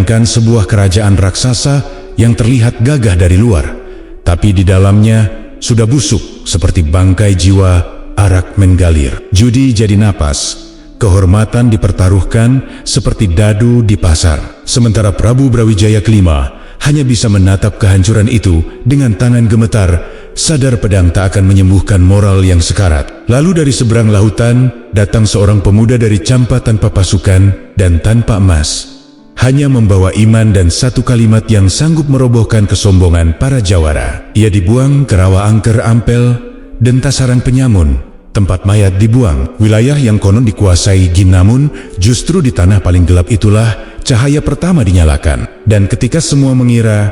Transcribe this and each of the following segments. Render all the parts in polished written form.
Bayangkan sebuah kerajaan raksasa yang terlihat gagah dari luar, tapi di dalamnya sudah busuk seperti bangkai jiwa arak menggalir. Judi jadi napas, kehormatan dipertaruhkan seperti dadu di pasar. Sementara Prabu Brawijaya kelima hanya bisa menatap kehancuran itu dengan tangan gemetar, sadar pedang tak akan menyembuhkan moral yang sekarat. Lalu dari seberang lautan datang seorang pemuda dari Campa tanpa pasukan dan tanpa emas, hanya membawa iman dan satu kalimat yang sanggup merobohkan kesombongan para jawara. Ia dibuang ke Rawa Angker Ampel dan Tasarang Penyamun, tempat mayat dibuang. Wilayah yang konon dikuasai jin, namun justru di tanah paling gelap itulah cahaya pertama dinyalakan. Dan ketika semua mengira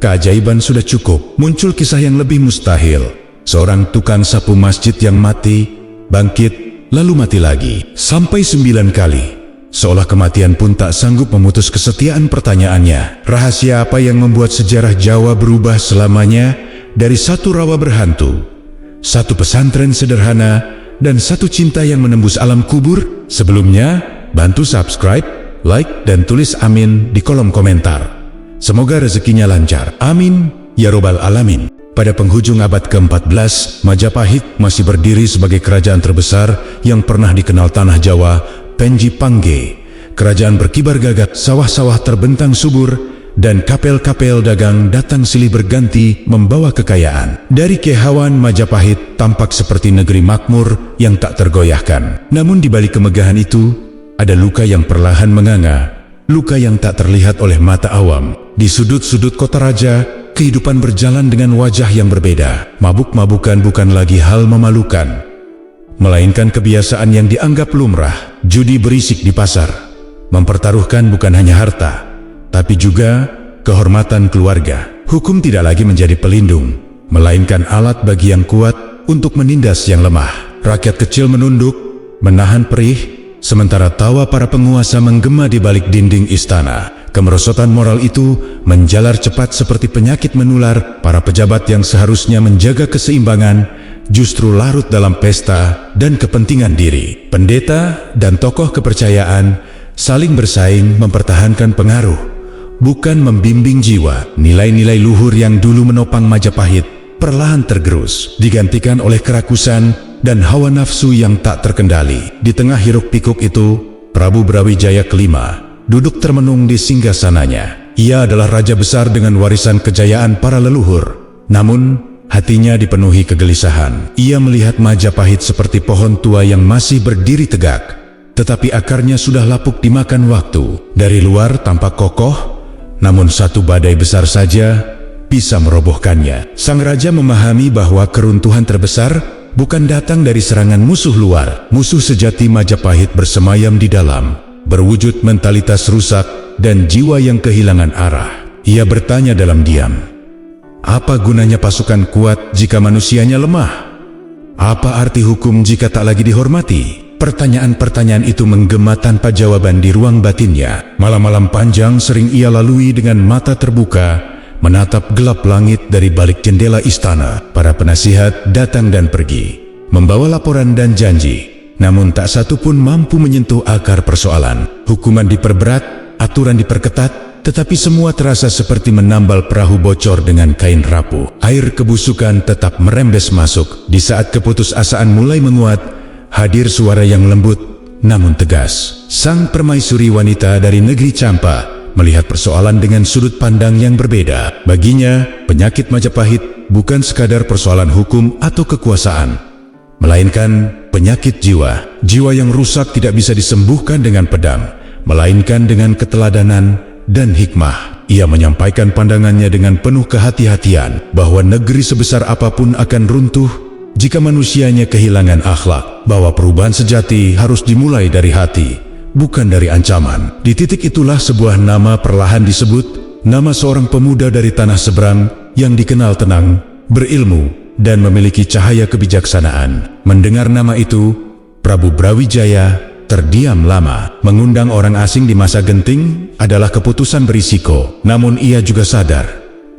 keajaiban sudah cukup, muncul kisah yang lebih mustahil. Seorang tukang sapu masjid yang mati, bangkit, lalu mati lagi. Sampai 9 kali. Seolah kematian pun tak sanggup memutus kesetiaan pertanyaannya. Rahasia apa yang membuat sejarah Jawa berubah selamanya dari satu rawa berhantu, satu pesantren sederhana, dan satu cinta yang menembus alam kubur? Sebelumnya, bantu subscribe, like, dan tulis amin di kolom komentar. Semoga rezekinya lancar. Amin, ya robbal alamin. Pada penghujung abad ke-14, Majapahit masih berdiri sebagai kerajaan terbesar yang pernah dikenal tanah Jawa, Penji Pangge. Kerajaan berkibar gagah, sawah-sawah terbentang subur, dan kapel-kapel dagang datang silih berganti membawa kekayaan. Dari Kehawan, Majapahit tampak seperti negeri makmur yang tak tergoyahkan. Namun di balik kemegahan itu, ada luka yang perlahan menganga, luka yang tak terlihat oleh mata awam. Di sudut-sudut kota raja, kehidupan berjalan dengan wajah yang berbeda. Mabuk-mabukan bukan lagi hal memalukan, melainkan kebiasaan yang dianggap lumrah. Judi berisik di pasar, mempertaruhkan bukan hanya harta, tapi juga kehormatan keluarga. Hukum tidak lagi menjadi pelindung, melainkan alat bagi yang kuat untuk menindas yang lemah. Rakyat kecil menunduk, menahan perih, sementara tawa para penguasa menggema di balik dinding istana. Kemerosotan moral itu menjalar cepat seperti penyakit menular. Para pejabat yang seharusnya menjaga keseimbangan justru larut dalam pesta dan kepentingan diri. Pendeta dan tokoh kepercayaan saling bersaing mempertahankan pengaruh, bukan membimbing jiwa. Nilai-nilai luhur yang dulu menopang Majapahit perlahan tergerus, digantikan oleh kerakusan dan hawa nafsu yang tak terkendali. Di tengah hiruk-pikuk itu, Prabu Brawijaya kelima duduk termenung di singgasananya. Ia adalah raja besar dengan warisan kejayaan para leluhur. Namun, hatinya dipenuhi kegelisahan. Ia melihat Majapahit seperti pohon tua yang masih berdiri tegak, tetapi akarnya sudah lapuk dimakan waktu. Dari luar tampak kokoh, namun satu badai besar saja bisa merobohkannya. Sang raja memahami bahwa keruntuhan terbesar bukan datang dari serangan musuh luar. Musuh sejati Majapahit bersemayam di dalam, berwujud mentalitas rusak dan jiwa yang kehilangan arah. Ia bertanya dalam diam, apa gunanya pasukan kuat jika manusianya lemah? Apa arti hukum jika tak lagi dihormati? Pertanyaan-pertanyaan itu menggema tanpa jawaban di ruang batinnya. Malam-malam panjang sering ia lalui dengan mata terbuka, menatap gelap langit dari balik jendela istana. Para penasihat datang dan pergi, membawa laporan dan janji, namun tak satu pun mampu menyentuh akar persoalan. Hukuman diperberat, aturan diperketat, tetapi semua terasa seperti menambal perahu bocor dengan kain rapuh. Air kebusukan tetap merembes masuk. Di saat keputusasaan mulai menguat, hadir suara yang lembut namun tegas. Sang permaisuri wanita dari negeri Campa melihat persoalan dengan sudut pandang yang berbeda. Baginya, penyakit Majapahit bukan sekadar persoalan hukum atau kekuasaan, melainkan penyakit jiwa. Jiwa yang rusak tidak bisa disembuhkan dengan pedang, melainkan dengan keteladanan dan hikmah. Ia menyampaikan pandangannya dengan penuh kehati-hatian bahwa negeri sebesar apapun akan runtuh jika manusianya kehilangan akhlak, bahwa perubahan sejati harus dimulai dari hati, bukan dari ancaman. Di titik itulah sebuah nama perlahan disebut, nama seorang pemuda dari tanah seberang yang dikenal tenang, berilmu, dan memiliki cahaya kebijaksanaan. Mendengar nama itu, Prabu Brawijaya terdiam lama. Mengundang orang asing di masa genting adalah keputusan berisiko. Namun ia juga sadar,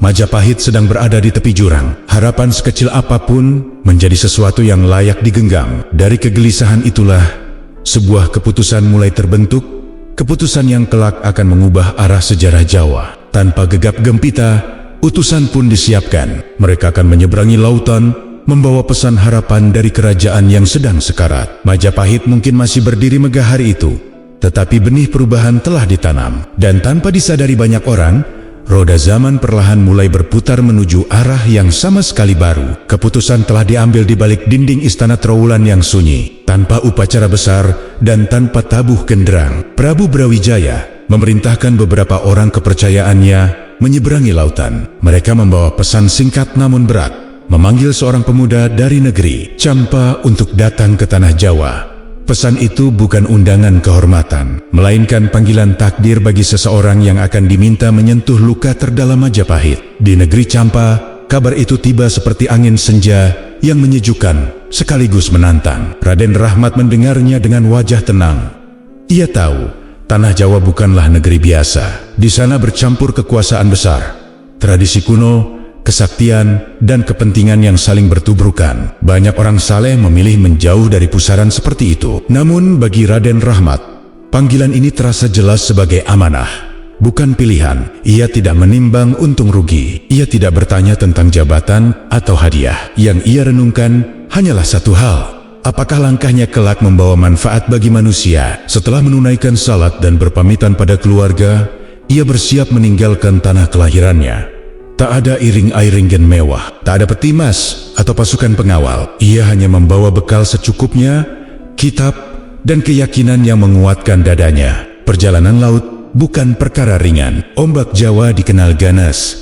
Majapahit sedang berada di tepi jurang. Harapan sekecil apapun menjadi sesuatu yang layak digenggam. Dari kegelisahan itulah, sebuah keputusan mulai terbentuk, Keputusan yang kelak akan mengubah arah sejarah Jawa. Tanpa gegap gempita, utusan pun disiapkan. Mereka akan menyeberangi lautan, membawa pesan harapan dari kerajaan yang sedang sekarat. Majapahit mungkin masih berdiri megah hari itu, tetapi benih perubahan telah ditanam. Dan tanpa disadari banyak orang, roda zaman perlahan mulai berputar menuju arah yang sama sekali baru. Keputusan telah diambil di balik dinding istana Trowulan yang sunyi, tanpa upacara besar dan tanpa tabuh genderang. Prabu Brawijaya memerintahkan beberapa orang kepercayaannya menyeberangi lautan. Mereka membawa pesan singkat namun berat, memanggil seorang pemuda dari negeri Campa untuk datang ke tanah Jawa. Pesan itu bukan undangan kehormatan, melainkan panggilan takdir bagi seseorang yang akan diminta menyentuh luka terdalam Majapahit. Di negeri Campa, kabar itu tiba seperti angin senja yang menyejukkan sekaligus menantang. Raden Rahmat mendengarnya dengan wajah tenang. Ia tahu, tanah Jawa bukanlah negeri biasa. Di sana bercampur kekuasaan besar, tradisi kuno, kesaktian, dan kepentingan yang saling bertubrukan. Banyak orang saleh memilih menjauh dari pusaran seperti itu. Namun bagi Raden Rahmat, panggilan ini terasa jelas sebagai amanah, bukan pilihan. Ia tidak menimbang untung rugi. Ia tidak bertanya tentang jabatan atau hadiah. Yang ia renungkan hanyalah satu hal: apakah langkahnya kelak membawa manfaat bagi manusia? Setelah menunaikan salat dan berpamitan pada keluarga, ia bersiap meninggalkan tanah kelahirannya. Tak ada iring-iringan mewah, tak ada peti mas atau pasukan pengawal. Ia hanya membawa bekal secukupnya, kitab, dan keyakinan yang menguatkan dadanya. Perjalanan laut bukan perkara ringan. Ombak Jawa dikenal ganas.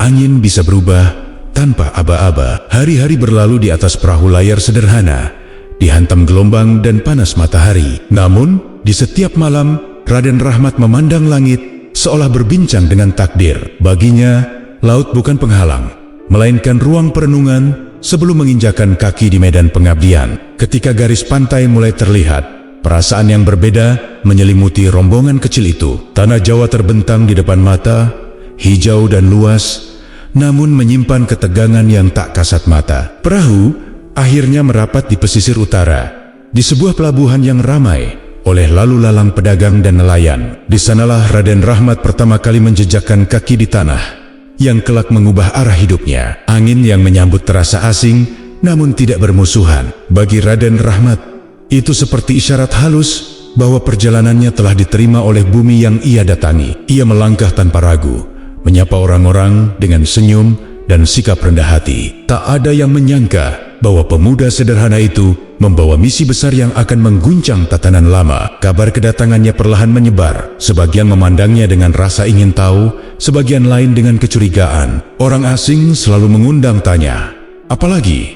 Angin bisa berubah tanpa aba-aba. Hari-hari berlalu di atas perahu layar sederhana, dihantam gelombang dan panas matahari. Namun, di setiap malam, Raden Rahmat memandang langit seolah berbincang dengan takdir. Baginya, laut bukan penghalang, melainkan ruang perenungan sebelum menginjakan kaki di medan pengabdian. Ketika garis pantai mulai terlihat, perasaan yang berbeda menyelimuti rombongan kecil itu. Tanah Jawa terbentang di depan mata, hijau dan luas, namun menyimpan ketegangan yang tak kasat mata. Perahu akhirnya merapat di pesisir utara, di sebuah pelabuhan yang ramai oleh lalu lalang pedagang dan nelayan. Di sanalah Raden Rahmat pertama kali menjejakkan kaki di tanah yang kelak mengubah arah hidupnya. Angin yang menyambut terasa asing, namun tidak bermusuhan. Bagi Raden Rahmat, itu seperti isyarat halus bahwa perjalanannya telah diterima oleh bumi yang ia datangi. Ia melangkah tanpa ragu, menyapa orang-orang dengan senyum dan sikap rendah hati. Tak ada yang menyangka bahwa pemuda sederhana itu membawa misi besar yang akan mengguncang tatanan lama. Kabar kedatangannya perlahan menyebar. Sebagian memandangnya dengan rasa ingin tahu, sebagian lain dengan kecurigaan. Orang asing selalu mengundang tanya, apalagi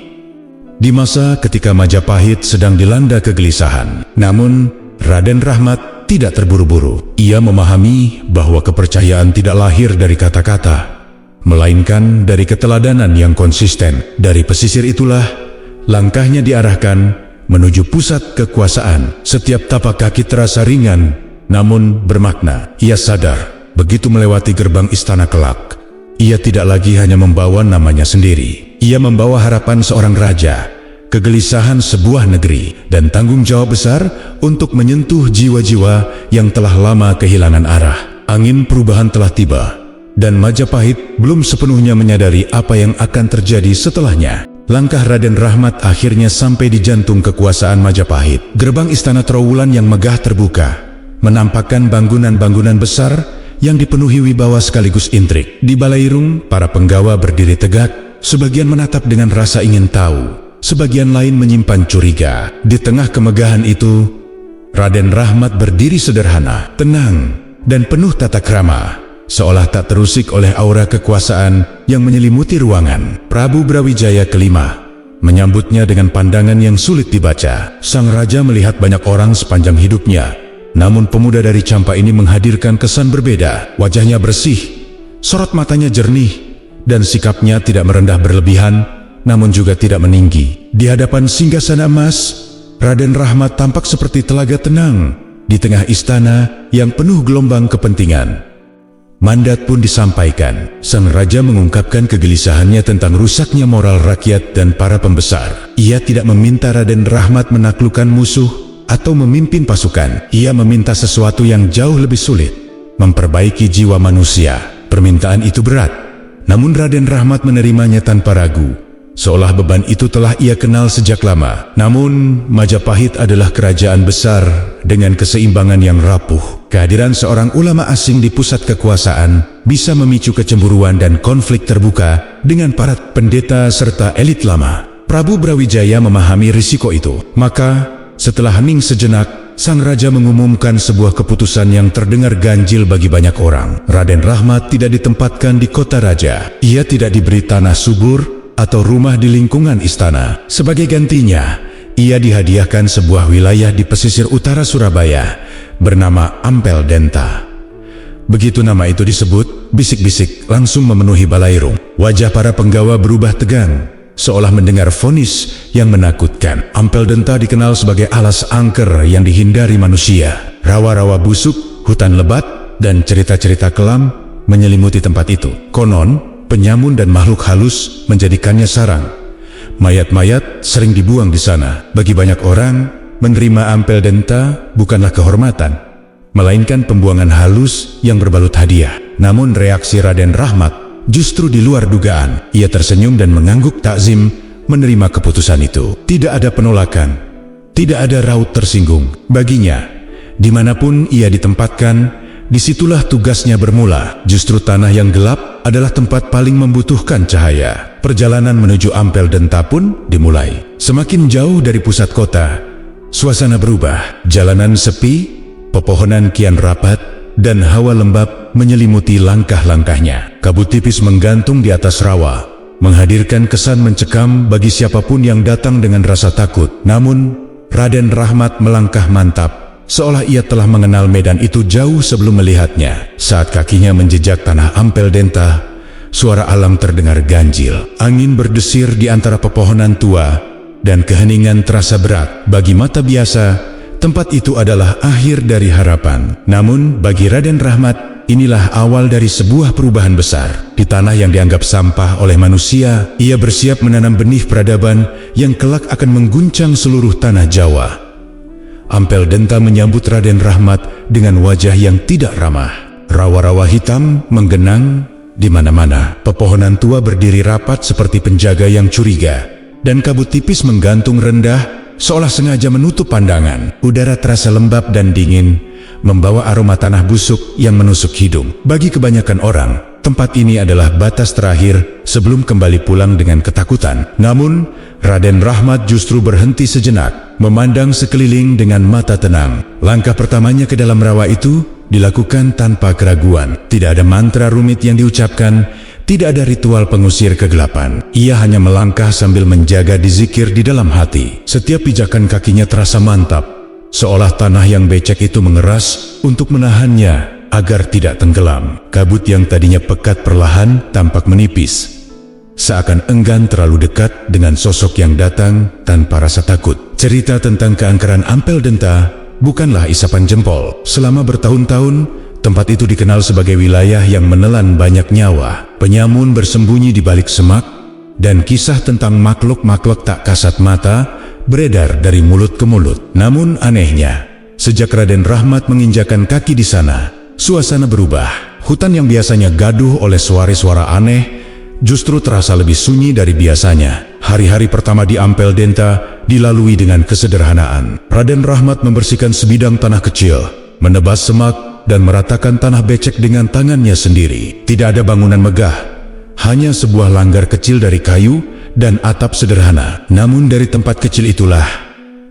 di masa ketika Majapahit sedang dilanda kegelisahan. Namun, Raden Rahmat tidak terburu-buru. Ia memahami bahwa kepercayaan tidak lahir dari kata-kata, melainkan dari keteladanan yang konsisten. Dari pesisir itulah langkahnya diarahkan menuju pusat kekuasaan. Setiap tapak kaki terasa ringan, namun bermakna. Ia sadar, begitu melewati gerbang istana kelak, ia tidak lagi hanya membawa namanya sendiri. Ia membawa harapan seorang raja, kegelisahan sebuah negeri, dan tanggung jawab besar untuk menyentuh jiwa-jiwa yang telah lama kehilangan arah. Angin perubahan telah tiba, dan Majapahit belum sepenuhnya menyadari apa yang akan terjadi setelahnya. Langkah Raden Rahmat akhirnya sampai di jantung kekuasaan Majapahit. Gerbang istana Trowulan yang megah terbuka, menampakkan bangunan-bangunan besar yang dipenuhi wibawa sekaligus intrik. Di balairung, para penggawa berdiri tegak, sebagian menatap dengan rasa ingin tahu, sebagian lain menyimpan curiga. Di tengah kemegahan itu, Raden Rahmat berdiri sederhana, tenang, dan penuh tata krama, seolah tak terusik oleh aura kekuasaan yang menyelimuti ruangan. Prabu Brawijaya kelima menyambutnya dengan pandangan yang sulit dibaca. Sang raja melihat banyak orang sepanjang hidupnya, namun pemuda dari Campa ini menghadirkan kesan berbeda. Wajahnya bersih, sorot matanya jernih, dan sikapnya tidak merendah berlebihan, namun juga tidak meninggi. Di hadapan singgasana emas, Raden Rahmat tampak seperti telaga tenang di tengah istana yang penuh gelombang kepentingan. Mandat pun disampaikan. Sang raja mengungkapkan kegelisahannya tentang rusaknya moral rakyat dan para pembesar. Ia tidak meminta Raden Rahmat menaklukkan musuh atau memimpin pasukan. Ia meminta sesuatu yang jauh lebih sulit, memperbaiki jiwa manusia. Permintaan itu berat, namun Raden Rahmat menerimanya tanpa ragu, seolah beban itu telah ia kenal sejak lama. Namun, Majapahit adalah kerajaan besar dengan keseimbangan yang rapuh. Kehadiran seorang ulama asing di pusat kekuasaan bisa memicu kecemburuan dan konflik terbuka dengan para pendeta serta elit lama. Prabu Brawijaya memahami risiko itu. Maka, setelah hening sejenak, sang raja mengumumkan sebuah keputusan yang terdengar ganjil bagi banyak orang. Raden Rahmat tidak ditempatkan di kota raja. Ia tidak diberi tanah subur atau rumah di lingkungan istana. Sebagai gantinya, ia dihadiahkan sebuah wilayah di pesisir utara Surabaya bernama Ampel Denta. Begitu nama itu disebut, bisik-bisik langsung memenuhi Balairung. Wajah para penggawa berubah tegang, seolah mendengar vonis yang menakutkan. Ampel Denta dikenal sebagai alas angker yang dihindari manusia. Rawa-rawa busuk, hutan lebat, dan cerita-cerita kelam menyelimuti tempat itu. Konon, penyamun dan makhluk halus menjadikannya sarang. Mayat-mayat sering dibuang di sana. Bagi banyak orang, menerima Ampel Denta bukanlah kehormatan, melainkan pembuangan halus yang berbalut hadiah. Namun reaksi Raden Rahmat justru di luar dugaan. Ia tersenyum dan mengangguk takzim menerima keputusan itu. Tidak ada penolakan, tidak ada raut tersinggung. Baginya, dimanapun ia ditempatkan, disitulah tugasnya bermula. Justru tanah yang gelap adalah tempat paling membutuhkan cahaya. Perjalanan menuju Ampel Denta pun dimulai. Semakin jauh dari pusat kota, suasana berubah. Jalanan sepi, pepohonan kian rapat, dan hawa lembab menyelimuti langkah-langkahnya. Kabut tipis menggantung di atas rawa, menghadirkan kesan mencekam bagi siapapun yang datang dengan rasa takut. Namun, Raden Rahmat melangkah mantap, seolah ia telah mengenal medan itu jauh sebelum melihatnya. Saat kakinya menjejak tanah Ampel Denta, suara alam terdengar ganjil. Angin berdesir di antara pepohonan tua, dan keheningan terasa berat. Bagi mata biasa, tempat itu adalah akhir dari harapan. Namun, bagi Raden Rahmat, inilah awal dari sebuah perubahan besar. Di tanah yang dianggap sampah oleh manusia, ia bersiap menanam benih peradaban yang kelak akan mengguncang seluruh tanah Jawa. Ampel Denta menyambut Raden Rahmat dengan wajah yang tidak ramah. Rawa-rawa hitam menggenang di mana-mana. Pepohonan tua berdiri rapat seperti penjaga yang curiga, dan kabut tipis menggantung rendah, seolah sengaja menutup pandangan. Udara terasa lembab dan dingin, membawa aroma tanah busuk yang menusuk hidung. Bagi kebanyakan orang, tempat ini adalah batas terakhir sebelum kembali pulang dengan ketakutan. Namun, Raden Rahmat justru berhenti sejenak, memandang sekeliling dengan mata tenang. Langkah pertamanya ke dalam rawa itu dilakukan tanpa keraguan. Tidak ada mantra rumit yang diucapkan, tidak ada ritual pengusir kegelapan. Ia hanya melangkah sambil menjaga dizikir di dalam hati. Setiap pijakan kakinya terasa mantap, seolah tanah yang becek itu mengeras untuk menahannya agar tidak tenggelam. Kabut yang tadinya pekat perlahan tampak menipis, seakan enggan terlalu dekat dengan sosok yang datang tanpa rasa takut. Cerita tentang keangkeran Ampel Denta bukanlah isapan jempol. Selama bertahun-tahun, tempat itu dikenal sebagai wilayah yang menelan banyak nyawa. Penyamun bersembunyi di balik semak, dan kisah tentang makhluk-makhluk tak kasat mata beredar dari mulut ke mulut. Namun anehnya, sejak Raden Rahmat menginjakan kaki di sana, suasana berubah. Hutan yang biasanya gaduh oleh suara-suara aneh justru terasa lebih sunyi dari biasanya. Hari-hari pertama di Ampel Denta dilalui dengan kesederhanaan. Raden Rahmat membersihkan sebidang tanah kecil, menebas semak, dan meratakan tanah becek dengan tangannya sendiri. Tidak ada bangunan megah, hanya sebuah langgar kecil dari kayu dan atap sederhana. Namun dari tempat kecil itulah,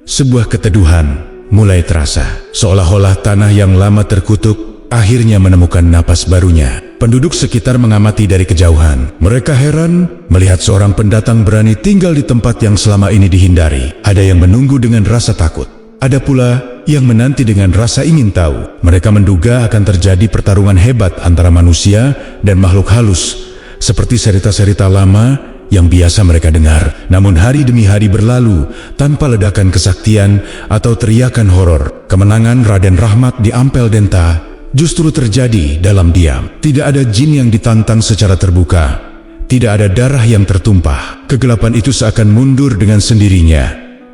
sebuah keteduhan mulai terasa. Seolah-olah tanah yang lama terkutuk akhirnya menemukan napas barunya. Penduduk sekitar mengamati dari kejauhan. Mereka heran melihat seorang pendatang berani tinggal di tempat yang selama ini dihindari. Ada yang menunggu dengan rasa takut, ada pula yang menanti dengan rasa ingin tahu. Mereka menduga akan terjadi pertarungan hebat antara manusia dan makhluk halus, seperti cerita-cerita lama yang biasa mereka dengar. Namun hari demi hari berlalu tanpa ledakan kesaktian atau teriakan horor. Kemenangan Raden Rahmat di Ampel Denta justru terjadi dalam diam. Tidak ada jin yang ditantang secara terbuka, tidak ada darah yang tertumpah. Kegelapan itu seakan mundur dengan sendirinya,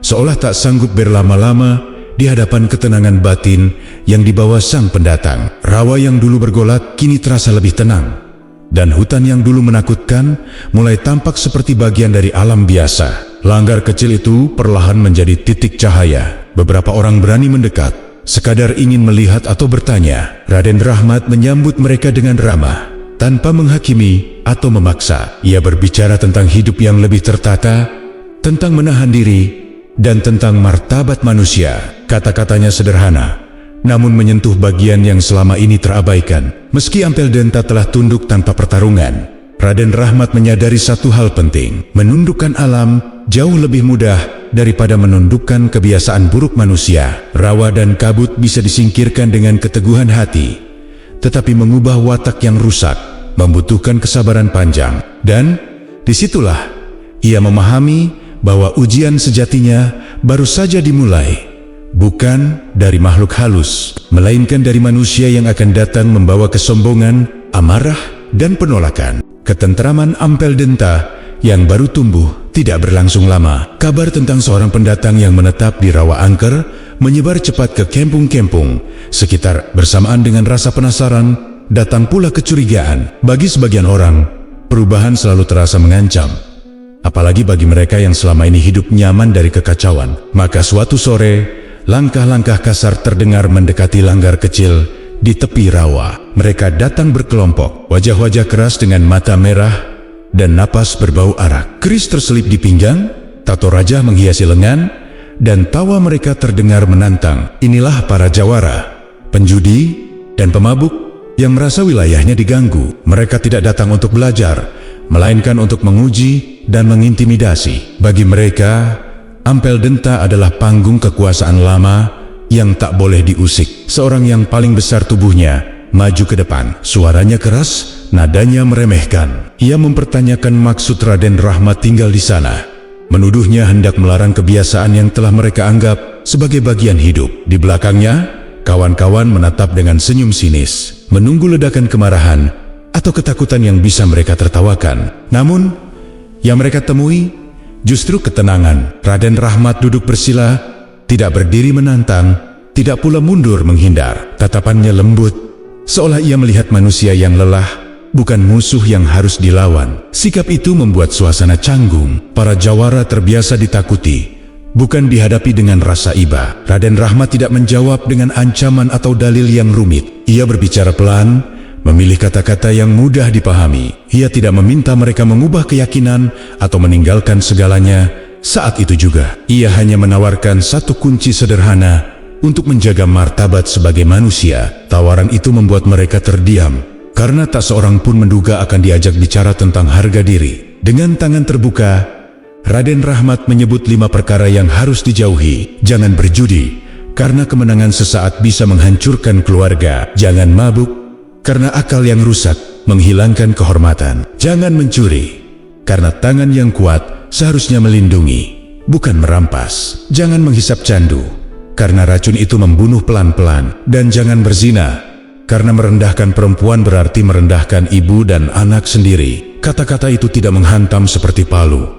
seolah tak sanggup berlama-lama di hadapan ketenangan batin yang dibawa sang pendatang. Rawa yang dulu bergolak kini terasa lebih tenang, dan hutan yang dulu menakutkan mulai tampak seperti bagian dari alam biasa. Langgar kecil itu perlahan menjadi titik cahaya. Beberapa orang berani mendekat, sekadar ingin melihat atau bertanya. Raden Rahmat menyambut mereka dengan ramah, tanpa menghakimi atau memaksa. Ia berbicara tentang hidup yang lebih tertata, tentang menahan diri, dan tentang martabat manusia. Kata-katanya sederhana, namun menyentuh bagian yang selama ini terabaikan. Meski Ampel Denta telah tunduk tanpa pertarungan, Raden Rahmat menyadari satu hal penting: menundukkan alam jauh lebih mudah daripada menundukkan kebiasaan buruk manusia. Rawa dan kabut bisa disingkirkan dengan keteguhan hati, tetapi mengubah watak yang rusak membutuhkan kesabaran panjang. Dan disitulah ia memahami bahwa ujian sejatinya baru saja dimulai, bukan dari makhluk halus, melainkan dari manusia yang akan datang membawa kesombongan, amarah, dan penolakan. Ketentraman Ampel Denta yang baru tumbuh tidak berlangsung lama. Kabar tentang seorang pendatang yang menetap di Rawa Angker menyebar cepat ke kampung-kampung sekitar. Bersamaan dengan rasa penasaran, datang pula kecurigaan. Bagi sebagian orang, perubahan selalu terasa mengancam, apalagi bagi mereka yang selama ini hidup nyaman dari kekacauan. Maka suatu sore, langkah-langkah kasar terdengar mendekati langgar kecil di tepi rawa. Mereka datang berkelompok, wajah-wajah keras dengan mata merah dan napas berbau arak. Keris terselip di pinggang, tato raja menghiasi lengan, dan tawa mereka terdengar menantang. Inilah para jawara, penjudi, dan pemabuk yang merasa wilayahnya diganggu. Mereka tidak datang untuk belajar, melainkan untuk menguji dan mengintimidasi. Bagi mereka, Ampel Denta adalah panggung kekuasaan lama yang tak boleh diusik. Seorang yang paling besar tubuhnya maju ke depan. Suaranya keras, nadanya meremehkan. Ia mempertanyakan maksud Raden Rahmat tinggal di sana, menuduhnya hendak melarang kebiasaan yang telah mereka anggap sebagai bagian hidup. Di belakangnya, kawan-kawan menatap dengan senyum sinis, menunggu ledakan kemarahan atau ketakutan yang bisa mereka tertawakan. Namun, yang mereka temui justru ketenangan. Raden Rahmat duduk bersila, tidak berdiri menantang, tidak pula mundur menghindar. Tatapannya lembut, seolah ia melihat manusia yang lelah, bukan musuh yang harus dilawan. Sikap itu membuat suasana canggung. Para jawara terbiasa ditakuti, bukan dihadapi dengan rasa iba. Raden Rahmat tidak menjawab dengan ancaman atau dalil yang rumit. Ia berbicara pelan, memilih kata-kata yang mudah dipahami. Ia tidak meminta mereka mengubah keyakinan atau meninggalkan segalanya. Saat itu juga, ia hanya menawarkan satu kunci sederhana untuk menjaga martabat sebagai manusia. Tawaran itu membuat mereka terdiam, karena tak seorang pun menduga akan diajak bicara tentang harga diri. Dengan tangan terbuka, Raden Rahmat menyebut 5 perkara yang harus dijauhi. Jangan berjudi, karena kemenangan sesaat bisa menghancurkan keluarga. Jangan mabuk, karena akal yang rusak menghilangkan kehormatan. Jangan mencuri, karena tangan yang kuat seharusnya melindungi, bukan merampas. Jangan menghisap candu, karena racun itu membunuh pelan-pelan. Dan jangan berzina, karena merendahkan perempuan berarti merendahkan ibu dan anak sendiri. Kata-kata itu tidak menghantam seperti palu,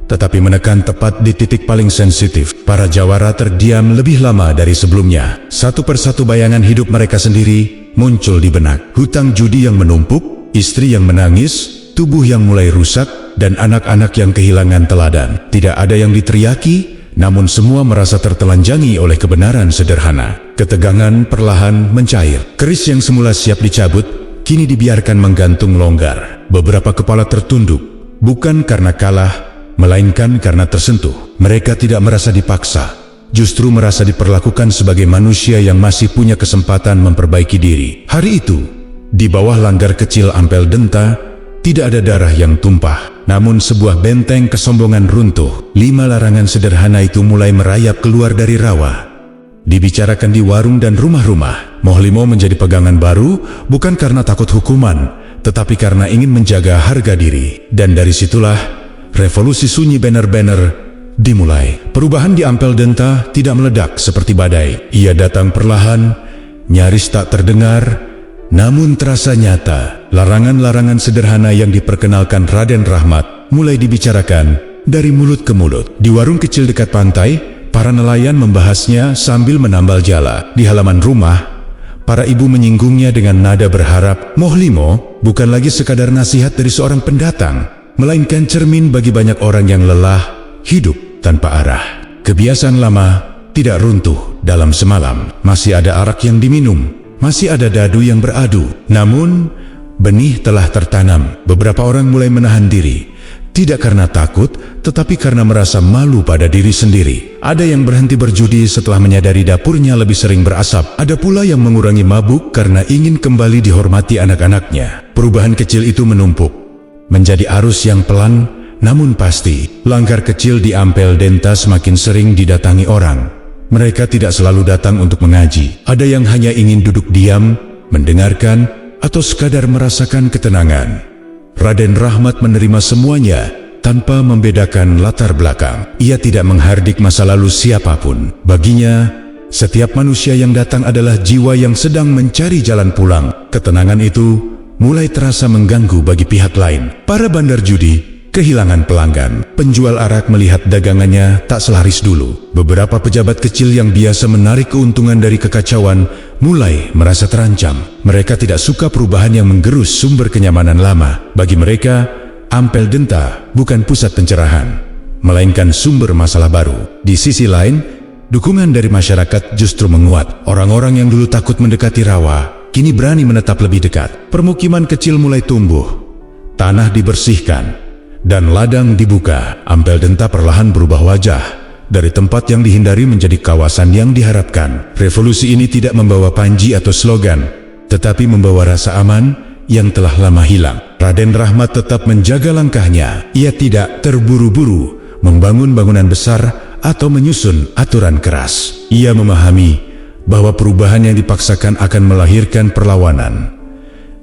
tetapi menekan tepat di titik paling sensitif. Para jawara terdiam lebih lama dari sebelumnya. Satu persatu bayangan hidup mereka sendiri muncul di benak. Hutang judi yang menumpuk, istri yang menangis, tubuh yang mulai rusak, dan anak-anak yang kehilangan teladan. Tidak ada yang diteriaki, namun semua merasa tertelanjangi oleh kebenaran sederhana. Ketegangan perlahan mencair. Keris yang semula siap dicabut, kini dibiarkan menggantung longgar. Beberapa kepala tertunduk, bukan karena kalah, melainkan karena tersentuh. Mereka tidak merasa dipaksa, justru merasa diperlakukan sebagai manusia yang masih punya kesempatan memperbaiki diri. Hari itu, di bawah langgar kecil Ampel Denta, tidak ada darah yang tumpah, namun sebuah benteng kesombongan runtuh. 5 larangan sederhana itu mulai merayap keluar dari rawa, dibicarakan di warung dan rumah-rumah. Mohlimo menjadi pegangan baru, bukan karena takut hukuman, tetapi karena ingin menjaga harga diri. Dan dari situlah revolusi sunyi banner-banner dimulai. Perubahan di Ampel Denta tidak meledak seperti badai. Ia datang perlahan, nyaris tak terdengar, namun terasa nyata. Larangan-larangan sederhana yang diperkenalkan Raden Rahmat mulai dibicarakan dari mulut ke mulut. Di warung kecil dekat pantai, Para nelayan membahasnya sambil menambal jala. Di halaman rumah, para ibu menyinggungnya dengan nada berharap. Mohlimo bukan lagi sekadar nasihat dari seorang pendatang, melainkan cermin bagi banyak orang yang lelah hidup tanpa arah. Kebiasaan lama tidak runtuh dalam semalam. Masih ada arak yang diminum, masih ada dadu yang beradu. Namun, benih telah tertanam. Beberapa orang mulai menahan diri. Tidak karena takut, tetapi karena merasa malu pada diri sendiri. Ada yang berhenti berjudi setelah menyadari dapurnya lebih sering berasap. Ada pula yang mengurangi mabuk karena ingin kembali dihormati anak-anaknya. Perubahan kecil itu menumpuk menjadi arus yang pelan namun pasti. Langgar kecil di Ampel Denta semakin sering didatangi orang. Mereka tidak selalu datang untuk mengaji. Ada yang hanya ingin duduk diam, mendengarkan, atau sekadar merasakan ketenangan. Raden Rahmat menerima semuanya tanpa membedakan latar belakang. Ia tidak menghardik masa lalu siapapun. Baginya, setiap manusia yang datang adalah jiwa yang sedang mencari jalan pulang. Ketenangan itu mulai terasa mengganggu bagi pihak lain. Para bandar judi kehilangan pelanggan. Penjual arak melihat dagangannya tak selaris dulu. Beberapa pejabat kecil yang biasa menarik keuntungan dari kekacauan mulai merasa terancam. Mereka tidak suka perubahan yang menggerus sumber kenyamanan lama. Bagi mereka, Ampel Denta bukan pusat pencerahan, melainkan sumber masalah baru. Di sisi lain, dukungan dari masyarakat justru menguat. Orang-orang yang dulu takut mendekati rawa, kini berani menetap lebih dekat. Permukiman kecil mulai tumbuh, tanah dibersihkan, dan ladang dibuka. Ampel Denta perlahan berubah wajah. Dari tempat yang dihindari menjadi kawasan yang diharapkan. Revolusi ini tidak membawa panji atau slogan, tetapi membawa rasa aman yang telah lama hilang. Raden Rahmat tetap menjaga langkahnya. Ia tidak terburu-buru membangun bangunan besar atau menyusun aturan keras. Ia memahami bahwa perubahan yang dipaksakan akan melahirkan perlawanan.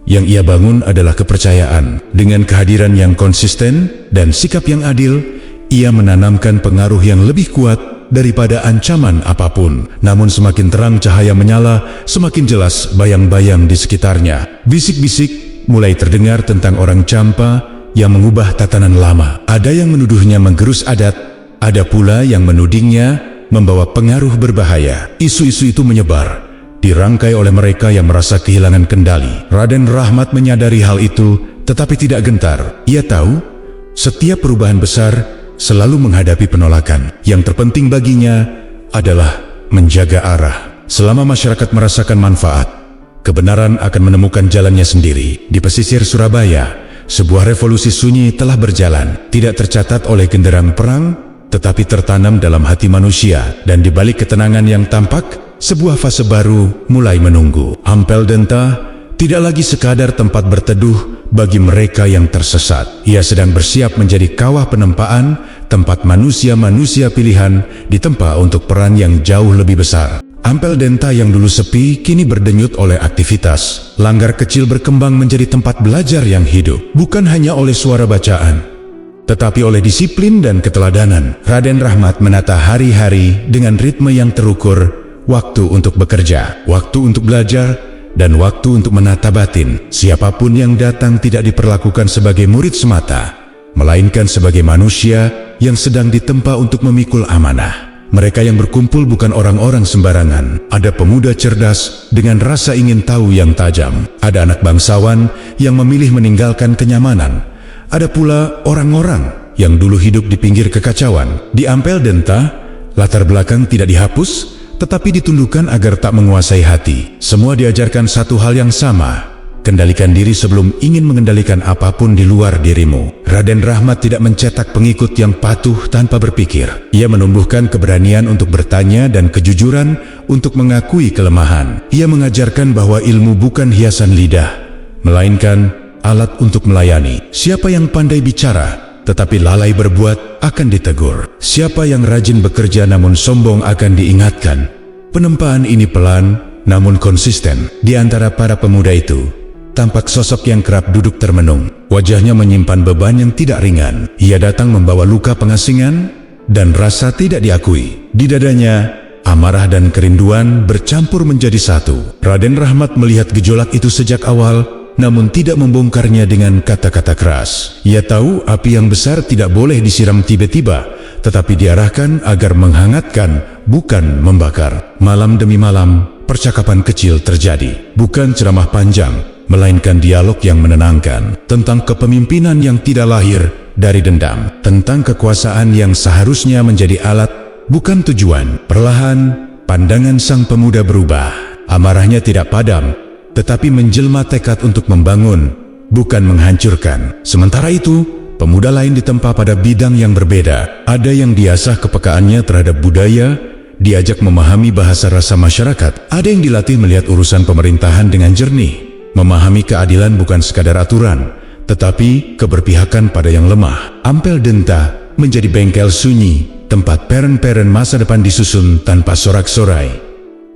Yang ia bangun adalah kepercayaan. Dengan kehadiran yang konsisten dan sikap yang adil, ia menanamkan pengaruh yang lebih kuat daripada ancaman apapun. Namun semakin terang cahaya menyala, semakin jelas bayang-bayang di sekitarnya. Bisik-bisik mulai terdengar tentang orang Campa yang mengubah tatanan lama. Ada yang menuduhnya menggerus adat, ada pula yang menudingnya membawa pengaruh berbahaya. Isu-isu itu menyebar, dirangkai oleh mereka yang merasa kehilangan kendali. Raden Rahmat menyadari hal itu, tetapi tidak gentar. Ia tahu, setiap perubahan besar selalu menghadapi penolakan. Yang terpenting baginya adalah menjaga arah. Selama masyarakat merasakan manfaat, kebenaran akan menemukan jalannya sendiri. Di pesisir Surabaya, sebuah revolusi sunyi telah berjalan. Tidak tercatat oleh genderang perang, tetapi tertanam dalam hati manusia. Dan di balik ketenangan yang tampak, sebuah fase baru mulai menunggu. Ampel Denta tidak lagi sekadar tempat berteduh bagi mereka yang tersesat. Ia sedang bersiap menjadi kawah penempaan, tempat manusia-manusia pilihan ditempa untuk peran yang jauh lebih besar. Ampel Denta yang dulu sepi kini berdenyut oleh aktivitas. Langgar kecil berkembang menjadi tempat belajar yang hidup, bukan hanya oleh suara bacaan, tetapi oleh disiplin dan keteladanan. Raden Rahmat menata hari-hari dengan ritme yang terukur. Waktu untuk bekerja, waktu untuk belajar, dan waktu untuk menata batin. Siapapun yang datang tidak diperlakukan sebagai murid semata, melainkan sebagai manusia yang sedang ditempa untuk memikul amanah. Mereka yang berkumpul bukan orang-orang sembarangan. Ada pemuda cerdas dengan rasa ingin tahu yang tajam. Ada anak bangsawan yang memilih meninggalkan kenyamanan. Ada pula orang-orang yang dulu hidup di pinggir kekacauan. Di Ampel Denta, latar belakang tidak dihapus, tetapi ditundukkan agar tak menguasai hati. Semua diajarkan satu hal yang sama: kendalikan diri sebelum ingin mengendalikan apapun di luar dirimu. Raden Rahmat tidak mencetak pengikut yang patuh tanpa berpikir. Ia menumbuhkan keberanian untuk bertanya dan kejujuran untuk mengakui kelemahan. Ia mengajarkan bahwa ilmu bukan hiasan lidah, melainkan alat untuk melayani. Siapa yang pandai bicara tetapi lalai berbuat akan ditegur. Siapa yang rajin bekerja namun sombong akan diingatkan. Penempaan ini pelan namun konsisten. Di antara para pemuda itu tampak sosok yang kerap duduk termenung. Wajahnya menyimpan beban yang tidak ringan. Ia datang membawa luka pengasingan dan rasa tidak diakui. Di dadanya, amarah dan kerinduan bercampur menjadi satu. Raden Rahmat melihat gejolak itu sejak awal, namun tidak membongkarnya dengan kata-kata keras. Ia tahu api yang besar tidak boleh disiram tiba-tiba, tetapi diarahkan agar menghangatkan, bukan membakar. Malam demi malam, percakapan kecil terjadi. Bukan ceramah panjang, melainkan dialog yang menenangkan. Tentang kepemimpinan yang tidak lahir dari dendam. Tentang kekuasaan yang seharusnya menjadi alat, bukan tujuan. Perlahan, pandangan sang pemuda berubah. Amarahnya tidak padam, tetapi menjelma tekad untuk membangun, bukan menghancurkan. Sementara itu, pemuda lain ditempa pada bidang yang berbeda. Ada yang diasah kepekaannya terhadap budaya, diajak memahami bahasa rasa masyarakat. Ada yang dilatih melihat urusan pemerintahan dengan jernih, memahami keadilan bukan sekadar aturan, tetapi keberpihakan pada yang lemah. Ampel Denta menjadi bengkel sunyi, tempat peren-peren masa depan disusun tanpa sorak-sorai.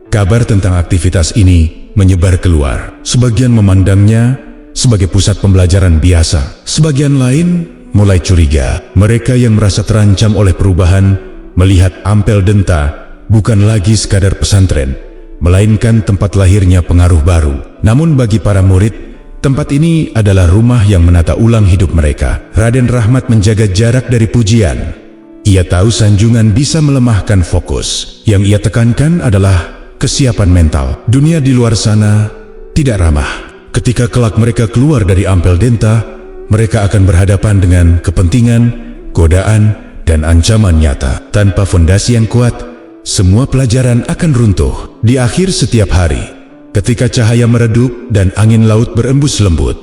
Kabar tentang aktivitas ini menyebar keluar. Sebagian memandangnya sebagai pusat pembelajaran biasa. Sebagian lain mulai curiga. Mereka yang merasa terancam oleh perubahan melihat Ampel Denta bukan lagi sekadar pesantren, melainkan tempat lahirnya pengaruh baru. Namun bagi para murid, tempat ini adalah rumah yang menata ulang hidup mereka. Raden Rahmat menjaga jarak dari pujian. Ia tahu sanjungan bisa melemahkan fokus. Yang ia tekankan adalah kesiapan mental. Dunia di luar sana tidak ramah. Ketika kelak mereka keluar dari Ampel Denta, mereka akan berhadapan dengan kepentingan, godaan, dan ancaman nyata. Tanpa fondasi yang kuat, semua pelajaran akan runtuh. Di akhir setiap hari, ketika cahaya meredup dan angin laut berembus lembut,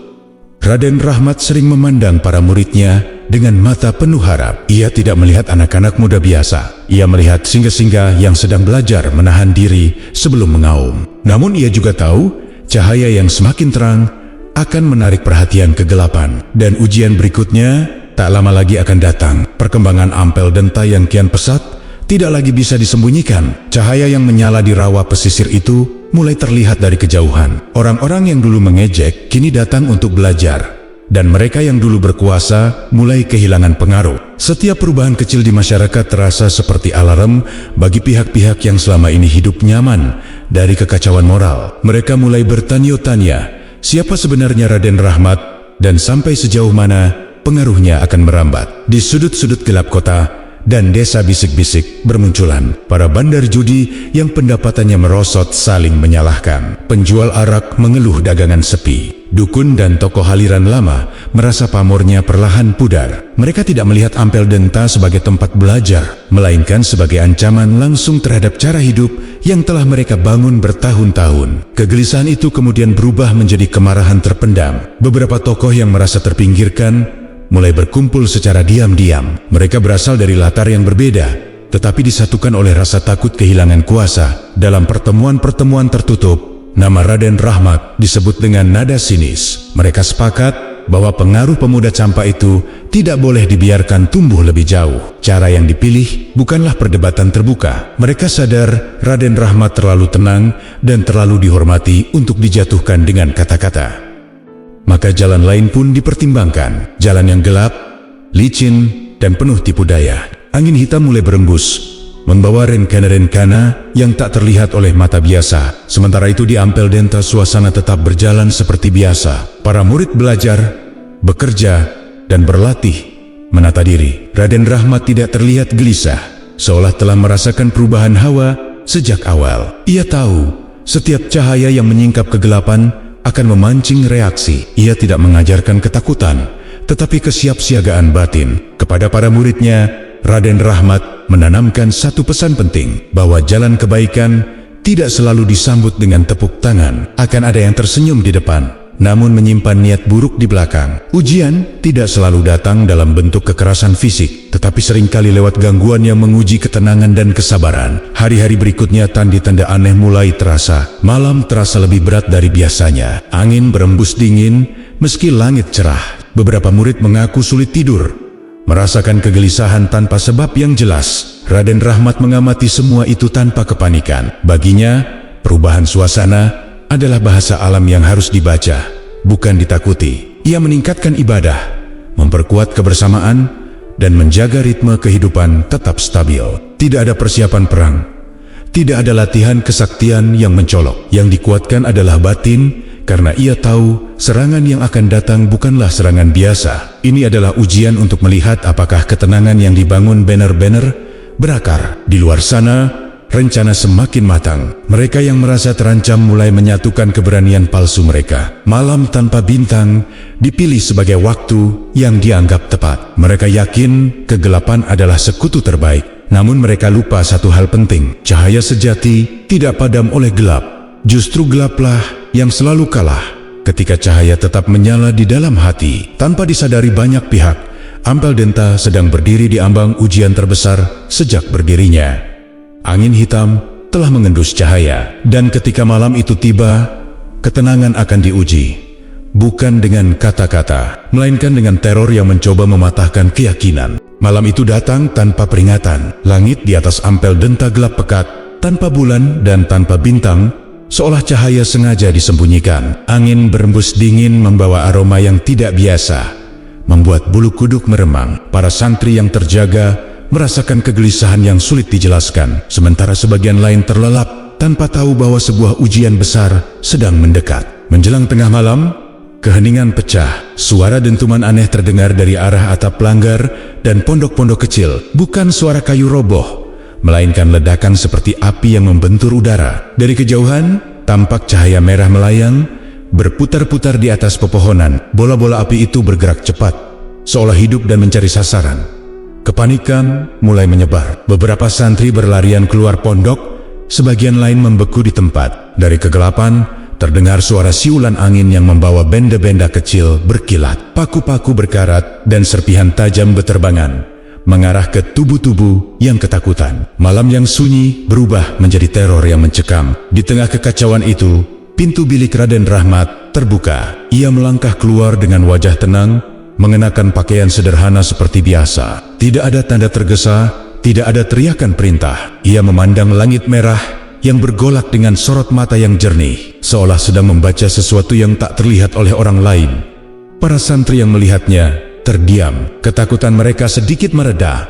Raden Rahmat sering memandang para muridnya dengan mata penuh harap. Ia tidak melihat anak-anak muda biasa. Ia melihat singa-singa yang sedang belajar menahan diri sebelum mengaum. Namun ia juga tahu, cahaya yang semakin terang akan menarik perhatian kegelapan. Dan ujian berikutnya tak lama lagi akan datang. Perkembangan Ampel Denta yang kian pesat tidak lagi bisa disembunyikan. Cahaya yang menyala di rawa pesisir itu mulai terlihat dari kejauhan. Orang-orang yang dulu mengejek kini datang untuk belajar. Dan mereka yang dulu berkuasa mulai kehilangan pengaruh. Setiap perubahan kecil di masyarakat terasa seperti alarm bagi pihak-pihak yang selama ini hidup nyaman dari kekacauan moral. Mereka mulai bertanya-tanya, siapa sebenarnya Raden Rahmat dan sampai sejauh mana pengaruhnya akan merambat. Di sudut-sudut gelap kota dan desa bisik-bisik bermunculan para bandar judi yang pendapatannya merosot saling menyalahkan. Penjual arak mengeluh dagangan sepi. Dukun dan tokoh aliran lama merasa pamornya perlahan pudar. Mereka tidak melihat Ampel Denta sebagai tempat belajar, melainkan sebagai ancaman langsung terhadap cara hidup yang telah mereka bangun bertahun-tahun. Kegelisahan itu kemudian berubah menjadi kemarahan terpendam. Beberapa tokoh yang merasa terpinggirkan mulai berkumpul secara diam-diam. Mereka berasal dari latar yang berbeda, tetapi disatukan oleh rasa takut kehilangan kuasa. Dalam pertemuan-pertemuan tertutup, nama Raden Rahmat disebut dengan nada sinis. Mereka sepakat bahwa pengaruh pemuda campa itu tidak boleh dibiarkan tumbuh lebih jauh. Cara yang dipilih bukanlah perdebatan terbuka. Mereka sadar Raden Rahmat terlalu tenang dan terlalu dihormati untuk dijatuhkan dengan kata-kata. Maka jalan lain pun dipertimbangkan. Jalan yang gelap, licin, dan penuh tipu daya. Angin hitam mulai berembus, membawa rencana-rencana yang tak terlihat oleh mata biasa. Sementara itu di Ampel Denta suasana tetap berjalan seperti biasa. Para murid belajar, bekerja, dan berlatih menata diri. Raden Rahmat tidak terlihat gelisah, seolah telah merasakan perubahan hawa sejak awal. Ia tahu setiap cahaya yang menyingkap kegelapan akan memancing reaksi. Ia tidak mengajarkan ketakutan, tetapi kesiapsiagaan batin. Kepada para muridnya, Raden Rahmat menanamkan satu pesan penting, bahwa jalan kebaikan tidak selalu disambut dengan tepuk tangan. Akan ada yang tersenyum di depan, namun menyimpan niat buruk di belakang. Ujian tidak selalu datang dalam bentuk kekerasan fisik, tetapi seringkali lewat gangguan yang menguji ketenangan dan kesabaran. Hari-hari berikutnya tanda-tanda aneh mulai terasa. Malam terasa lebih berat dari biasanya. Angin berembus dingin, meski langit cerah. Beberapa murid mengaku sulit tidur, merasakan kegelisahan tanpa sebab yang jelas. Raden Rahmat mengamati semua itu tanpa kepanikan. Baginya, perubahan suasana adalah bahasa alam yang harus dibaca, bukan ditakuti. Ia meningkatkan ibadah, memperkuat kebersamaan, dan menjaga ritme kehidupan tetap stabil. Tidak ada persiapan perang, tidak ada latihan kesaktian yang mencolok. Yang dikuatkan adalah batin, karena ia tahu serangan yang akan datang bukanlah serangan biasa. Ini adalah ujian untuk melihat apakah ketenangan yang dibangun benar-benar berakar. Di luar sana, rencana semakin matang. Mereka yang merasa terancam mulai menyatukan keberanian palsu mereka. Malam tanpa bintang dipilih sebagai waktu yang dianggap tepat. Mereka yakin kegelapan adalah sekutu terbaik. Namun mereka lupa satu hal penting. Cahaya sejati tidak padam oleh gelap. Justru gelaplah yang selalu kalah ketika cahaya tetap menyala di dalam hati. Tanpa disadari banyak pihak, Ampel Denta sedang berdiri di ambang ujian terbesar sejak berdirinya. Angin hitam telah mengendus cahaya, dan ketika malam itu tiba, ketenangan akan diuji. Bukan dengan kata-kata, melainkan dengan teror yang mencoba mematahkan keyakinan. Malam itu datang tanpa peringatan. Langit di atas Ampel Denta gelap pekat, tanpa bulan dan tanpa bintang, seolah cahaya sengaja disembunyikan. Angin berembus dingin membawa aroma yang tidak biasa, membuat bulu kuduk meremang. Para santri yang terjaga merasakan kegelisahan yang sulit dijelaskan, sementara sebagian lain terlelap tanpa tahu bahwa sebuah ujian besar sedang mendekat. Menjelang tengah malam, keheningan pecah. Suara dentuman aneh terdengar dari arah atap pelanggar dan pondok-pondok kecil. Bukan suara kayu roboh, melainkan ledakan seperti api yang membentur udara. Dari kejauhan, tampak cahaya merah melayang, berputar-putar di atas pepohonan. Bola-bola api itu bergerak cepat, seolah hidup dan mencari sasaran. Kepanikan mulai menyebar. Beberapa santri berlarian keluar pondok, sebagian lain membeku di tempat. Dari kegelapan, terdengar suara siulan angin yang membawa benda-benda kecil berkilat. Paku-paku berkarat dan serpihan tajam beterbangan, mengarah ke tubuh-tubuh yang ketakutan. Malam yang sunyi berubah menjadi teror yang mencekam. Di tengah kekacauan itu, pintu bilik Raden Rahmat terbuka. Ia melangkah keluar dengan wajah tenang, mengenakan pakaian sederhana seperti biasa. Tidak ada tanda tergesa, tidak ada teriakan perintah. Ia memandang langit merah yang bergolak dengan sorot mata yang jernih, seolah sedang membaca sesuatu yang tak terlihat oleh orang lain. Para santri yang melihatnya terdiam. Ketakutan mereka sedikit mereda.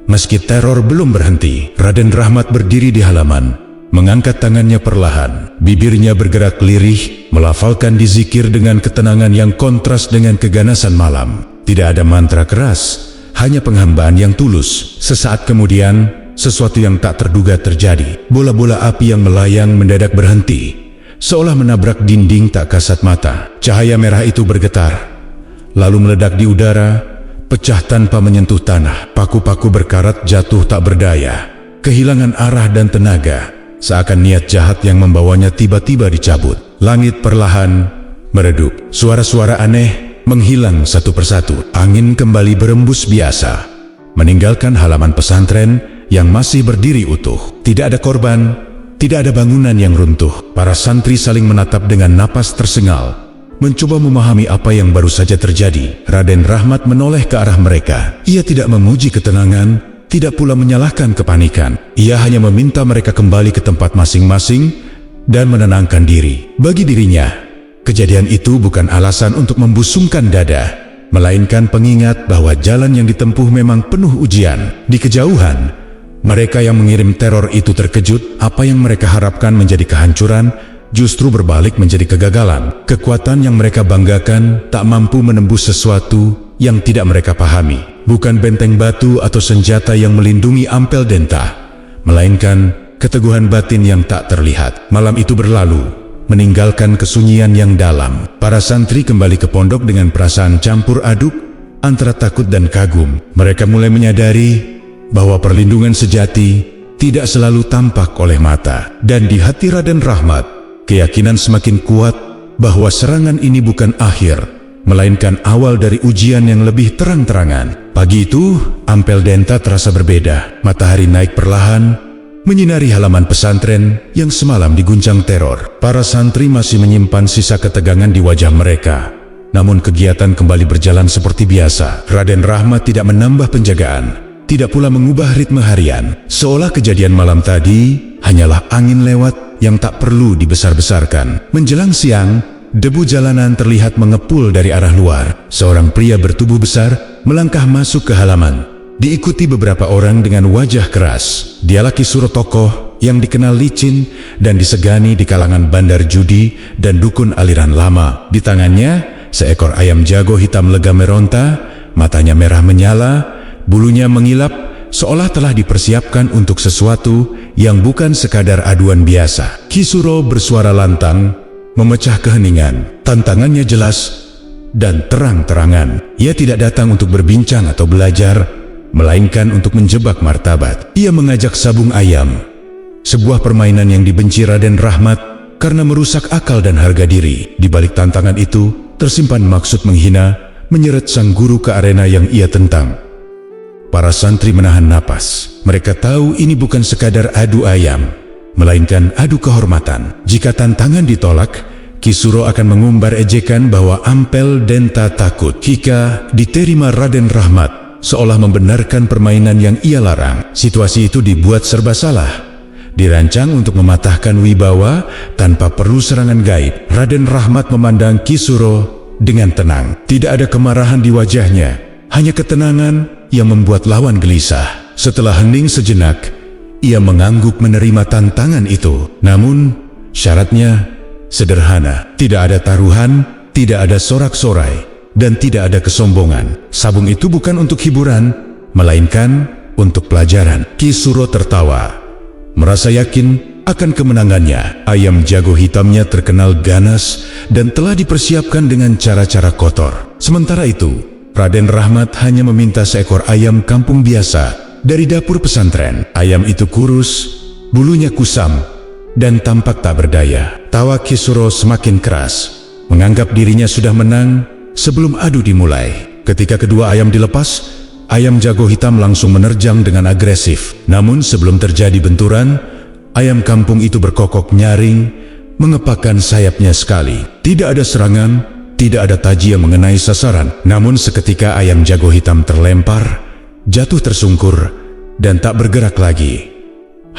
Meski teror belum berhenti, Raden Rahmat berdiri di halaman, mengangkat tangannya perlahan. Bibirnya bergerak lirih, melafalkan dizikir dengan ketenangan yang kontras dengan keganasan malam. Tidak ada mantra keras, hanya penghambaan yang tulus. Sesaat kemudian, sesuatu yang tak terduga terjadi. Bola-bola api yang melayang mendadak berhenti, seolah menabrak dinding tak kasat mata. Cahaya merah itu bergetar, lalu meledak di udara, pecah tanpa menyentuh tanah. Paku-paku berkarat jatuh tak berdaya, kehilangan arah dan tenaga, seakan niat jahat yang membawanya tiba-tiba dicabut. Langit perlahan meredup. Suara-suara aneh menghilang satu persatu. Angin kembali berembus biasa, meninggalkan halaman pesantren yang masih berdiri utuh. Tidak ada korban, tidak ada bangunan yang runtuh. Para santri saling menatap dengan napas tersengal, mencoba memahami apa yang baru saja terjadi. Raden Rahmat menoleh ke arah mereka. Ia tidak memuji ketenangan, tidak pula menyalahkan kepanikan. Ia hanya meminta mereka kembali ke tempat masing-masing dan menenangkan diri. Bagi dirinya, kejadian itu bukan alasan untuk membusungkan dada, melainkan pengingat bahwa jalan yang ditempuh memang penuh ujian. Di kejauhan, mereka yang mengirim teror itu terkejut. Apa yang mereka harapkan menjadi kehancuran justru berbalik menjadi kegagalan. Kekuatan yang mereka banggakan tak mampu menembus sesuatu yang tidak mereka pahami. Bukan benteng batu atau senjata yang melindungi Ampel Denta, melainkan keteguhan batin yang tak terlihat. Malam itu berlalu, meninggalkan kesunyian yang dalam. Para santri kembali ke pondok dengan perasaan campur aduk antara takut dan kagum. Mereka mulai menyadari bahwa perlindungan sejati tidak selalu tampak oleh mata. Dan di hati Raden Rahmat, keyakinan semakin kuat bahwa serangan ini bukan akhir, melainkan awal dari ujian yang lebih terang-terangan. Pagi itu, Ampel Denta terasa berbeda. Matahari naik perlahan, menyinari halaman pesantren yang semalam diguncang teror. Para santri masih menyimpan sisa ketegangan di wajah mereka, namun kegiatan kembali berjalan seperti biasa. Raden Rahmat tidak menambah penjagaan, tidak pula mengubah ritme harian. Seolah kejadian malam tadi hanyalah angin lewat yang tak perlu dibesar-besarkan. Menjelang siang, debu jalanan terlihat mengepul dari arah luar. Seorang pria bertubuh besar melangkah masuk ke halaman, diikuti beberapa orang dengan wajah keras. Dia laki Surotoko, yang dikenal licin dan disegani di kalangan bandar judi dan dukun aliran lama. Di tangannya, seekor ayam jago hitam lega meronta, matanya merah menyala, bulunya mengilap, seolah telah dipersiapkan untuk sesuatu yang bukan sekadar aduan biasa. Ki Suro bersuara lantang, memecah keheningan. Tantangannya jelas dan terang-terangan. Ia tidak datang untuk berbincang atau belajar, melainkan untuk menjebak martabat. Ia mengajak sabung ayam, sebuah permainan yang dibenci Raden Rahmat karena merusak akal dan harga diri. Di balik tantangan itu, tersimpan maksud menghina, menyeret sang guru ke arena yang ia tentang. Para santri menahan napas. Mereka tahu ini bukan sekadar adu ayam, melainkan adu kehormatan. Jika tantangan ditolak, Ki Suro akan mengumbar ejekan bahwa Ampel Denta takut. Jika diterima Raden Rahmat, seolah membenarkan permainan yang ia larang. Situasi itu dibuat serba salah. Dirancang untuk mematahkan wibawa tanpa perlu serangan gaib. Raden Rahmat memandang Ki Suro dengan tenang. Tidak ada kemarahan di wajahnya, hanya ketenangan yang membuat lawan gelisah. Setelah hening sejenak, ia mengangguk menerima tantangan itu. Namun, syaratnya sederhana. Tidak ada taruhan, tidak ada sorak-sorai, dan tidak ada kesombongan. Sabung itu bukan untuk hiburan, melainkan untuk pelajaran. Ki Suro tertawa, merasa yakin akan kemenangannya. Ayam jago hitamnya terkenal ganas dan telah dipersiapkan dengan cara-cara kotor. Sementara itu, Raden Rahmat hanya meminta seekor ayam kampung biasa dari dapur pesantren. Ayam itu kurus, bulunya kusam, dan tampak tak berdaya. Tawa Ki Suro semakin keras, menganggap dirinya sudah menang sebelum adu dimulai. Ketika kedua ayam dilepas, ayam jago hitam langsung menerjang dengan agresif. Namun sebelum terjadi benturan, ayam kampung itu berkokok nyaring, mengepakkan sayapnya sekali. Tidak ada serangan, tidak ada taji yang mengenai sasaran. Namun seketika ayam jago hitam terlempar, jatuh tersungkur, dan tak bergerak lagi.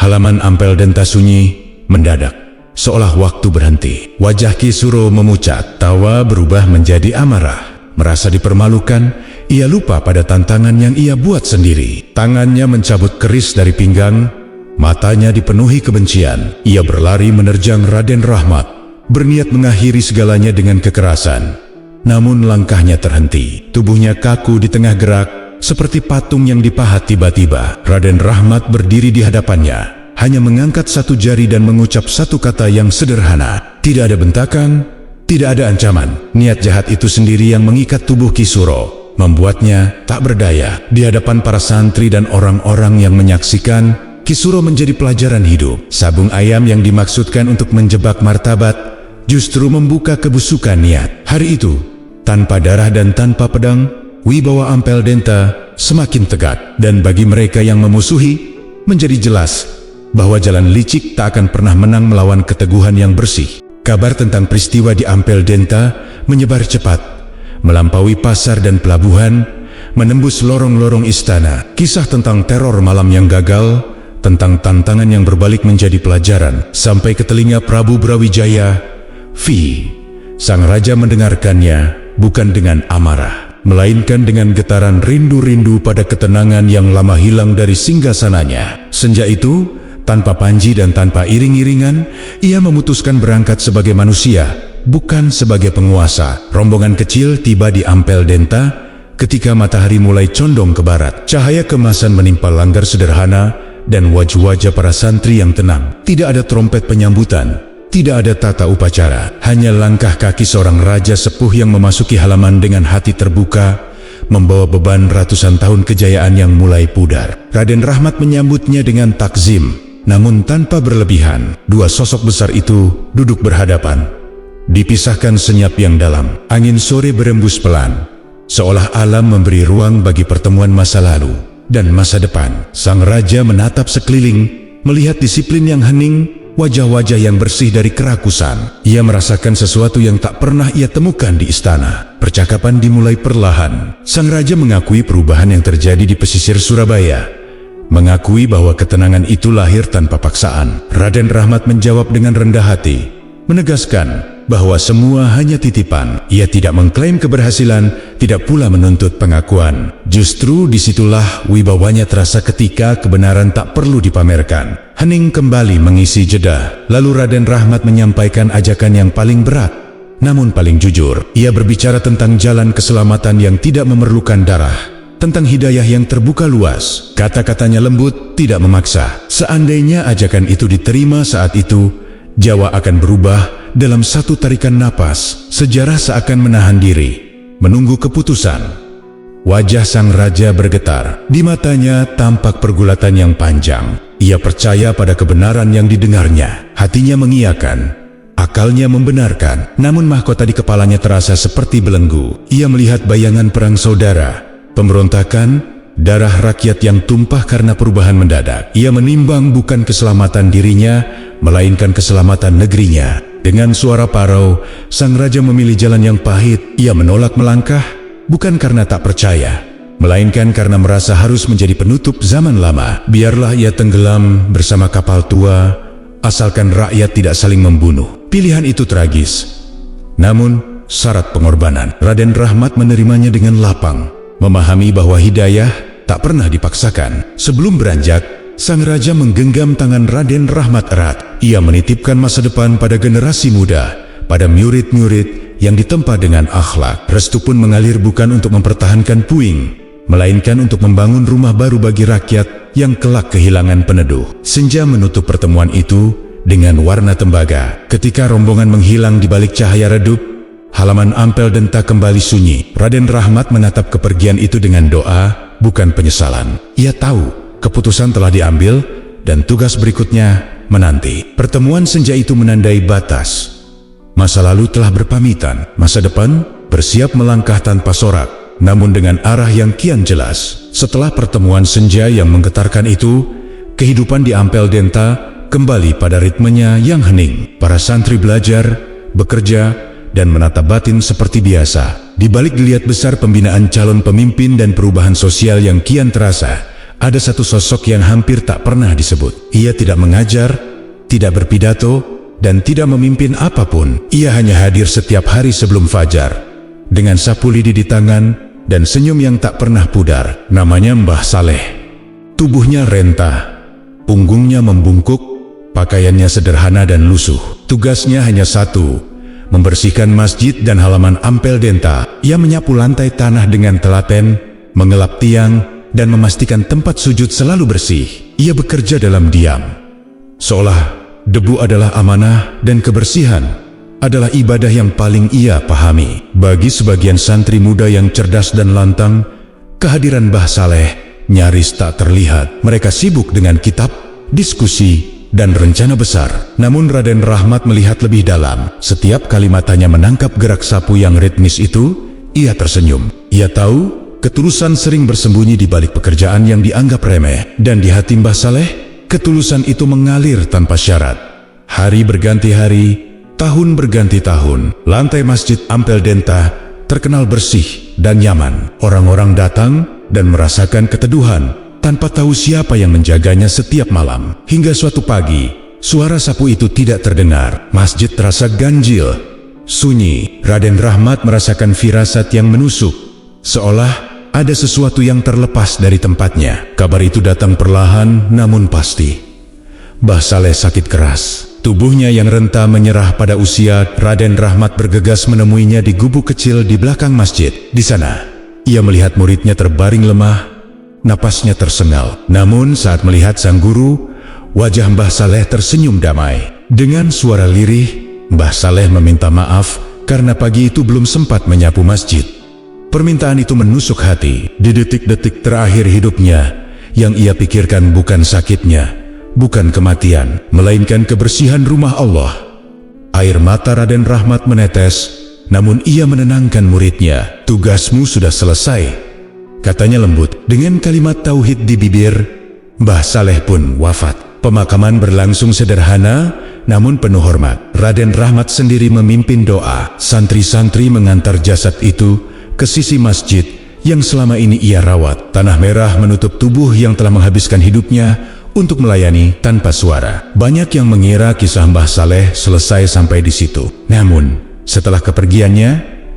Halaman Ampel Denta sunyi, mendadak, seolah waktu berhenti. Wajah Ki Suro memucat, tawa berubah menjadi amarah. Merasa dipermalukan, ia lupa pada tantangan yang ia buat sendiri. Tangannya mencabut keris dari pinggang, matanya dipenuhi kebencian. Ia berlari menerjang Raden Rahmat, berniat mengakhiri segalanya dengan kekerasan. Namun langkahnya terhenti. Tubuhnya kaku di tengah gerak, seperti patung yang dipahat tiba-tiba. Raden Rahmat berdiri di hadapannya, hanya mengangkat satu jari dan mengucap satu kata yang sederhana. Tidak ada bentakan, tidak ada ancaman. Niat jahat itu sendiri yang mengikat tubuh Ki Suro, membuatnya tak berdaya. Di hadapan para santri dan orang-orang yang menyaksikan, Ki Suro menjadi pelajaran hidup. Sabung ayam yang dimaksudkan untuk menjebak martabat justru membuka kebusukan niat. Hari itu, tanpa darah dan tanpa pedang, wibawa Ampel Denta semakin tegak. Dan bagi mereka yang memusuhi, menjadi jelas bahwa jalan licik tak akan pernah menang melawan keteguhan yang bersih. Kabar tentang peristiwa di Ampel Denta menyebar cepat, melampaui pasar dan pelabuhan, menembus lorong-lorong istana. Kisah tentang teror malam yang gagal, tentang tantangan yang berbalik menjadi pelajaran, sampai ke telinga Prabu Brawijaya. Sang raja mendengarkannya bukan dengan amarah, melainkan dengan getaran rindu-rindu pada ketenangan yang lama hilang dari singgasananya. Senja itu, tanpa panji dan tanpa iring-iringan, ia memutuskan berangkat sebagai manusia, bukan sebagai penguasa. Rombongan kecil tiba di Ampel Denta ketika matahari mulai condong ke barat. Cahaya kemasan menimpa langgar sederhana dan wajah-wajah para santri yang tenang. Tidak ada trompet penyambutan, tidak ada tata upacara, hanya langkah kaki seorang raja sepuh yang memasuki halaman dengan hati terbuka, membawa beban ratusan tahun kejayaan yang mulai pudar. Raden Rahmat menyambutnya dengan takzim, namun tanpa berlebihan. Dua sosok besar itu duduk berhadapan, dipisahkan senyap yang dalam. Angin sore berembus pelan, seolah alam memberi ruang bagi pertemuan masa lalu dan masa depan. Sang raja menatap sekeliling, melihat disiplin yang hening, wajah-wajah yang bersih dari kerakusan. Ia merasakan sesuatu yang tak pernah ia temukan di istana. Percakapan dimulai perlahan. Sang raja mengakui perubahan yang terjadi di pesisir Surabaya, mengakui bahwa ketenangan itu lahir tanpa paksaan. Raden Rahmat menjawab dengan rendah hati, menegaskan bahwa semua hanya titipan. Ia tidak mengklaim keberhasilan, tidak pula menuntut pengakuan. Justru disitulah wibawanya terasa ketika kebenaran tak perlu dipamerkan. Hening kembali mengisi jeda, lalu Raden Rahmat menyampaikan ajakan yang paling berat, namun paling jujur. Ia berbicara tentang jalan keselamatan yang tidak memerlukan darah, tentang hidayah yang terbuka luas. Kata-katanya lembut, tidak memaksa. Seandainya ajakan itu diterima saat itu, Jawa akan berubah dalam satu tarikan napas. Sejarah seakan menahan diri, menunggu keputusan. Wajah sang raja bergetar. Di matanya tampak pergulatan yang panjang. Ia percaya pada kebenaran yang didengarnya. Hatinya mengiyakan, akalnya membenarkan. Namun mahkota di kepalanya terasa seperti belenggu. Ia melihat bayangan perang saudara, pemberontakan, darah rakyat yang tumpah karena perubahan mendadak. Ia menimbang bukan keselamatan dirinya, melainkan keselamatan negerinya. Dengan suara parau, sang raja memilih jalan yang pahit. Ia menolak melangkah, bukan karena tak percaya, melainkan karena merasa harus menjadi penutup zaman lama. Biarlah ia tenggelam bersama kapal tua, asalkan rakyat tidak saling membunuh. Pilihan itu tragis, namun syarat pengorbanan. Raden Rahmat menerimanya dengan lapang, memahami bahwa hidayah tak pernah dipaksakan. Sebelum beranjak, sang raja menggenggam tangan Raden Rahmat erat. Ia menitipkan masa depan pada generasi muda, pada murid-murid yang ditempa dengan akhlak. Restu pun mengalir bukan untuk mempertahankan puing, melainkan untuk membangun rumah baru bagi rakyat yang kelak kehilangan peneduh. Senja menutup pertemuan itu dengan warna tembaga. Ketika rombongan menghilang di balik cahaya redup, halaman Ampel Denta kembali sunyi. Raden Rahmat menatap kepergian itu dengan doa, bukan penyesalan. Ia tahu keputusan telah diambil dan tugas berikutnya menanti. Pertemuan senja itu menandai batas. Masa lalu telah berpamitan, masa depan bersiap melangkah tanpa sorak, namun dengan arah yang kian jelas. Setelah pertemuan senja yang menggetarkan itu, kehidupan di Ampel Denta kembali pada ritmenya yang hening. Para santri belajar, bekerja, dan menata batin seperti biasa. Di balik geliat besar pembinaan calon pemimpin dan perubahan sosial yang kian terasa, ada satu sosok yang hampir tak pernah disebut. Ia tidak mengajar, tidak berpidato, dan tidak memimpin apapun. Ia hanya hadir setiap hari sebelum fajar, dengan sapu lidi di tangan dan senyum yang tak pernah pudar. Namanya Mbah Saleh. Tubuhnya rentah, punggungnya membungkuk, pakaiannya sederhana dan lusuh. Tugasnya hanya satu, membersihkan masjid dan halaman Ampel Denta. Ia menyapu lantai tanah dengan telaten, mengelap tiang, dan memastikan tempat sujud selalu bersih. Ia bekerja dalam diam, seolah debu adalah amanah dan kebersihan adalah ibadah yang paling ia pahami. Bagi sebagian santri muda yang cerdas dan lantang, kehadiran Mbah Saleh nyaris tak terlihat. Mereka sibuk dengan kitab, diskusi, dan rencana besar. Namun Raden Rahmat melihat lebih dalam. Setiap kali matanya menangkap gerak sapu yang ritmis itu, ia tersenyum. Ia tahu ketulusan sering bersembunyi di balik pekerjaan yang dianggap remeh. Dan di hati Mbah Saleh, ketulusan itu mengalir tanpa syarat. Hari berganti hari, tahun berganti tahun. Lantai masjid Ampel Denta terkenal bersih dan nyaman. Orang-orang datang dan merasakan keteduhan tanpa tahu siapa yang menjaganya setiap malam. Hingga suatu pagi, suara sapu itu tidak terdengar. Masjid terasa ganjil, sunyi. Raden Rahmat merasakan firasat yang menusuk, seolah ada sesuatu yang terlepas dari tempatnya. Kabar itu datang perlahan namun pasti. Mbah Saleh sakit keras. Tubuhnya yang renta menyerah pada usia. Raden Rahmat bergegas menemuinya di gubuk kecil di belakang masjid. Di sana, ia melihat muridnya terbaring lemah, napasnya tersengal. Namun saat melihat sang guru, wajah Mbah Saleh tersenyum damai. Dengan suara lirih, Mbah Saleh meminta maaf karena pagi itu belum sempat menyapu masjid. Permintaan itu menusuk hati. Di detik-detik terakhir hidupnya, yang ia pikirkan bukan sakitnya, bukan kematian, melainkan kebersihan rumah Allah. Air mata Raden Rahmat menetes, namun ia menenangkan muridnya. Tugasmu sudah selesai, katanya lembut. Dengan kalimat tauhid di bibir, Mbah Saleh pun wafat. Pemakaman berlangsung sederhana, namun penuh hormat. Raden Rahmat sendiri memimpin doa. Santri-santri mengantar jasad itu ke sisi masjid yang selama ini ia rawat. Tanah merah menutup tubuh yang telah menghabiskan hidupnya untuk melayani tanpa suara. Banyak yang mengira kisah Mbah Saleh selesai sampai di situ. Namun, setelah kepergiannya,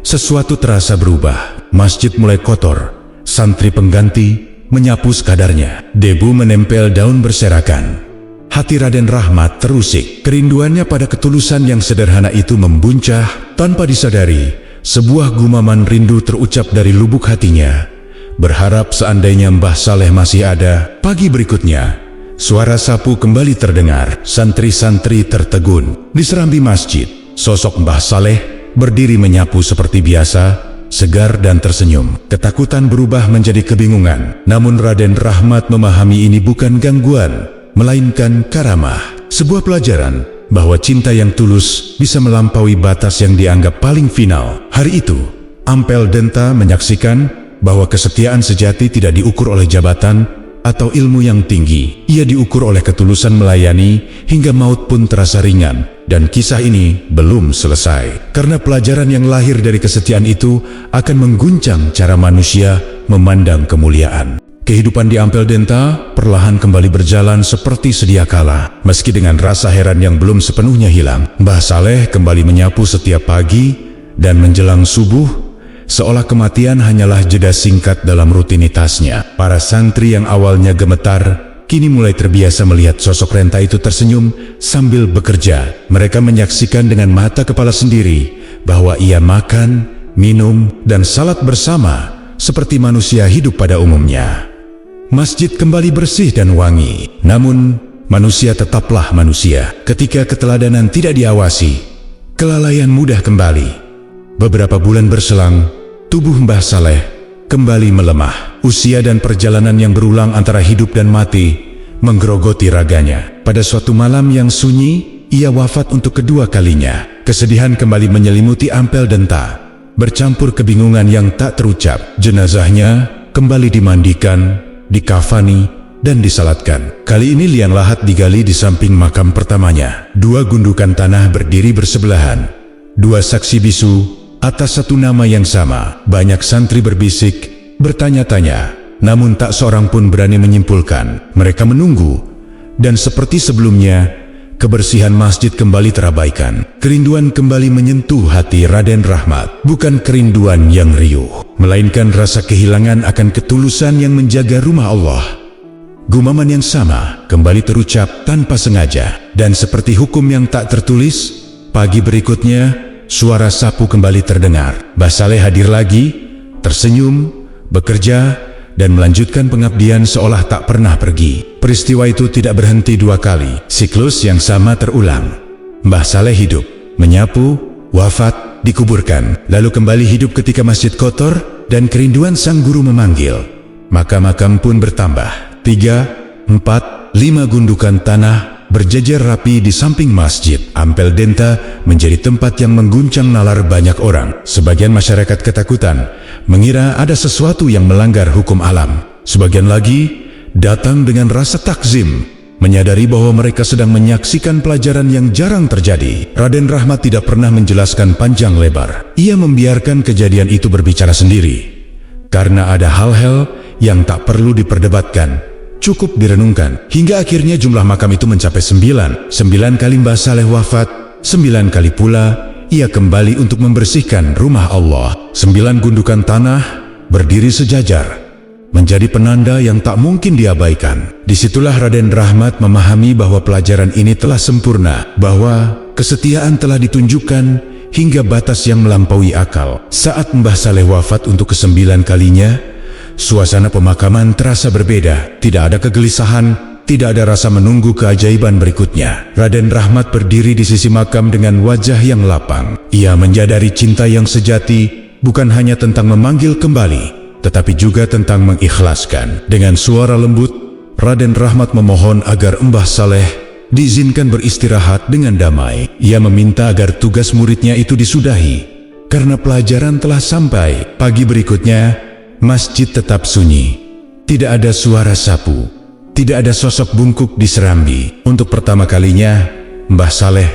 sesuatu terasa berubah. Masjid mulai kotor, santri pengganti menyapu sekadarnya. Debu menempel daun berserakan. Hati Raden Rahmat terusik. Kerinduannya pada ketulusan yang sederhana itu membuncah. Tanpa disadari, sebuah gumaman rindu terucap dari lubuk hatinya. Berharap seandainya Mbah Saleh masih ada. Pagi berikutnya, suara sapu kembali terdengar. Santri-santri tertegun. Di serambi masjid, sosok Mbah Saleh berdiri menyapu seperti biasa, segar dan tersenyum. Ketakutan berubah menjadi kebingungan. Namun Raden Rahmat memahami ini bukan gangguan, melainkan karamah. Sebuah pelajaran bahwa cinta yang tulus bisa melampaui batas yang dianggap paling final. Hari itu, Ampel Denta menyaksikan bahwa kesetiaan sejati tidak diukur oleh jabatan atau ilmu yang tinggi. Ia diukur oleh ketulusan melayani hingga maut pun terasa ringan. Dan kisah ini belum selesai. Karena pelajaran yang lahir dari kesetiaan itu akan mengguncang cara manusia memandang kemuliaan. Kehidupan di Ampel Denta perlahan kembali berjalan seperti sedia kala. Meski dengan rasa heran yang belum sepenuhnya hilang, Mbah Saleh kembali menyapu setiap pagi dan menjelang subuh, seolah kematian hanyalah jeda singkat dalam rutinitasnya. Para santri yang awalnya gemetar, kini mulai terbiasa melihat sosok renta itu tersenyum sambil bekerja. Mereka menyaksikan dengan mata kepala sendiri bahwa ia makan, minum, dan salat bersama seperti manusia hidup pada umumnya. Masjid kembali bersih dan wangi. Namun, manusia tetaplah manusia. Ketika keteladanan tidak diawasi, kelalaian mudah kembali. Beberapa bulan berselang, tubuh Mbah Saleh kembali melemah. Usia dan perjalanan yang berulang antara hidup dan mati menggerogoti raganya. Pada suatu malam yang sunyi, ia wafat untuk kedua kalinya. Kesedihan kembali menyelimuti Ampel Denta, bercampur kebingungan yang tak terucap. Jenazahnya kembali dimandikan, dikafani, dan disalatkan. Kali ini liang lahat digali di samping makam pertamanya. Dua gundukan tanah berdiri bersebelahan. Dua saksi bisu atas satu nama yang sama. Banyak santri berbisik, bertanya-tanya, namun tak seorang pun berani menyimpulkan. Mereka menunggu, dan seperti sebelumnya, kebersihan masjid kembali terabaikan. Kerinduan kembali menyentuh hati Raden Rahmat. Bukan kerinduan yang riuh, melainkan rasa kehilangan akan ketulusan yang menjaga rumah Allah. Gumaman yang sama kembali terucap tanpa sengaja. Dan seperti hukum yang tak tertulis, pagi berikutnya, suara sapu kembali terdengar. Mbah Saleh hadir lagi, tersenyum, bekerja, dan melanjutkan pengabdian seolah tak pernah pergi. Peristiwa itu tidak berhenti dua kali. Siklus yang sama terulang. Mbah Saleh hidup, menyapu, wafat, dikuburkan, lalu kembali hidup ketika masjid kotor dan kerinduan sang guru memanggil. Makam-makam pun bertambah. 3, 4, 5 gundukan tanah berjejer rapi di samping masjid. Ampel Denta menjadi tempat yang mengguncang nalar banyak orang. Sebagian masyarakat ketakutan, mengira ada sesuatu yang melanggar hukum alam. Sebagian lagi datang dengan rasa takzim, menyadari bahwa mereka sedang menyaksikan pelajaran yang jarang terjadi. Raden Rahmat tidak pernah menjelaskan panjang lebar. Ia membiarkan kejadian itu berbicara sendiri. Karena ada hal-hal yang tak perlu diperdebatkan, cukup direnungkan. Hingga akhirnya jumlah makam itu mencapai 9. 9 kali Mbah Saleh wafat, 9 kali pula ia kembali untuk membersihkan rumah Allah. 9 gundukan tanah berdiri sejajar, menjadi penanda yang tak mungkin diabaikan. Disitulah Raden Rahmat memahami bahwa pelajaran ini telah sempurna, bahwa kesetiaan telah ditunjukkan hingga batas yang melampaui akal. Saat Mbah Saleh wafat untuk ke-9 kalinya, suasana pemakaman terasa berbeda. Tidak ada kegelisahan, tidak ada rasa menunggu keajaiban berikutnya. Raden Rahmat berdiri di sisi makam dengan wajah yang lapang. Ia menyadari cinta yang sejati bukan hanya tentang memanggil kembali, tetapi juga tentang mengikhlaskan. Dengan suara lembut, Raden Rahmat memohon agar Mbah Saleh diizinkan beristirahat dengan damai. Ia meminta agar tugas muridnya itu disudahi, karena pelajaran telah sampai. Pagi berikutnya, masjid tetap sunyi. Tidak ada suara sapu, tidak ada sosok bungkuk di serambi. Untuk pertama kalinya, Mbah Saleh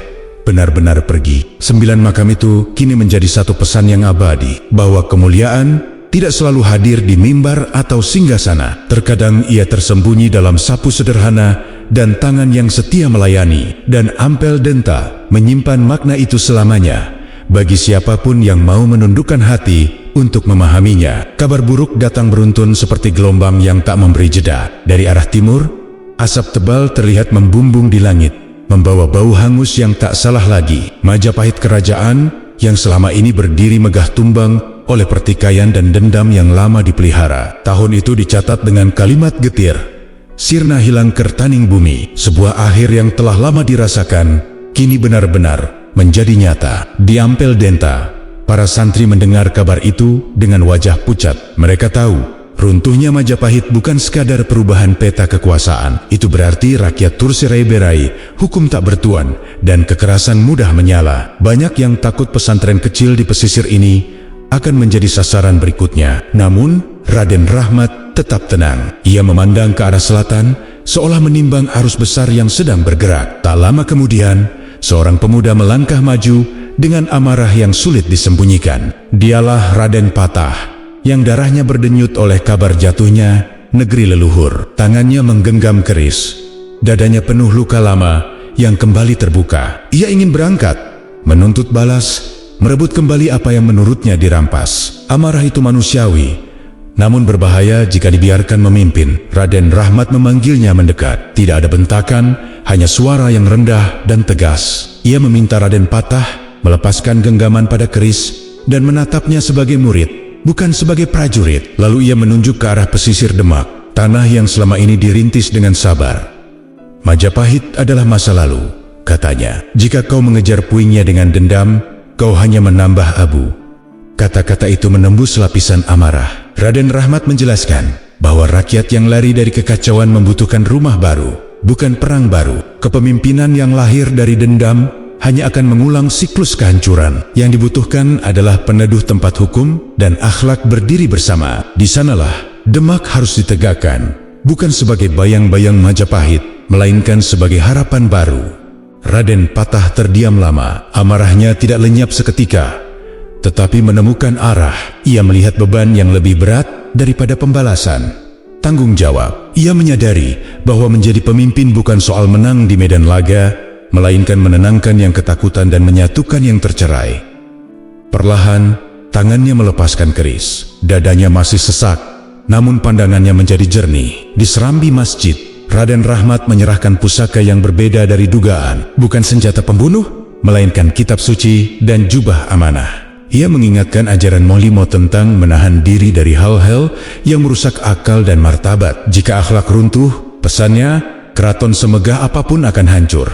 benar-benar pergi. 9 makam itu kini menjadi satu pesan yang abadi, bahwa kemuliaan tidak selalu hadir di mimbar atau singgasana. Terkadang ia tersembunyi dalam sapu sederhana dan tangan yang setia melayani, dan Ampel Denta menyimpan makna itu selamanya bagi siapapun yang mau menundukkan hati untuk memahaminya. Kabar buruk datang beruntun seperti gelombang yang tak memberi jeda. Dari arah timur, asap tebal terlihat membumbung di langit, membawa bau hangus yang tak salah lagi. Majapahit kerajaan yang selama ini berdiri megah tumbang oleh pertikaian dan dendam yang lama dipelihara. Tahun itu dicatat dengan kalimat getir, "Sirna hilang kertaning bumi." Sebuah akhir yang telah lama dirasakan, kini benar-benar menjadi nyata. Di Ampel Denta, para santri mendengar kabar itu dengan wajah pucat. Mereka tahu, runtuhnya Majapahit bukan sekadar perubahan peta kekuasaan. Itu berarti rakyat tercerai berai, hukum tak bertuan, dan kekerasan mudah menyala. Banyak yang takut pesantren kecil di pesisir ini akan menjadi sasaran berikutnya. Namun, Raden Rahmat tetap tenang. Ia memandang ke arah selatan, seolah menimbang arus besar yang sedang bergerak. Tak lama kemudian, seorang pemuda melangkah maju dengan amarah yang sulit disembunyikan. Dialah Raden Patah, yang darahnya berdenyut oleh kabar jatuhnya negeri leluhur. Tangannya menggenggam keris, dadanya penuh luka lama yang kembali terbuka. Ia ingin berangkat, menuntut balas, merebut kembali apa yang menurutnya dirampas. Amarah itu manusiawi, namun berbahaya jika dibiarkan memimpin. Raden Rahmat memanggilnya mendekat. Tidak ada bentakan, hanya suara yang rendah dan tegas. Ia meminta Raden Patah melepaskan genggaman pada keris dan menatapnya sebagai murid, bukan sebagai prajurit. Lalu ia menunjuk ke arah pesisir Demak, tanah yang selama ini dirintis dengan sabar. "Majapahit adalah masa lalu," katanya. "Jika kau mengejar puingnya dengan dendam, kau hanya menambah abu." Kata-kata itu menembus lapisan amarah. Raden Rahmat menjelaskan bahwa rakyat yang lari dari kekacauan membutuhkan rumah baru, bukan perang baru. Kepemimpinan yang lahir dari dendam hanya akan mengulang siklus kehancuran. Yang dibutuhkan adalah peneduh tempat hukum dan akhlak berdiri bersama. Di sanalah Demak harus ditegakkan, bukan sebagai bayang-bayang Majapahit, melainkan sebagai harapan baru. Raden Patah terdiam lama. Amarahnya tidak lenyap seketika, tetapi menemukan arah. Ia melihat beban yang lebih berat daripada pembalasan. Tanggung jawab. Ia menyadari bahwa menjadi pemimpin bukan soal menang di medan laga, melainkan menenangkan yang ketakutan dan menyatukan yang tercerai. Perlahan, tangannya melepaskan keris. Dadanya masih sesak, namun pandangannya menjadi jernih. Di serambi masjid, Raden Rahmat menyerahkan pusaka yang berbeda dari dugaan. Bukan senjata pembunuh, melainkan kitab suci dan jubah amanah. Ia mengingatkan ajaran Molimo tentang menahan diri dari hal-hal yang merusak akal dan martabat. Jika akhlak runtuh, pesannya, keraton semegah apapun akan hancur.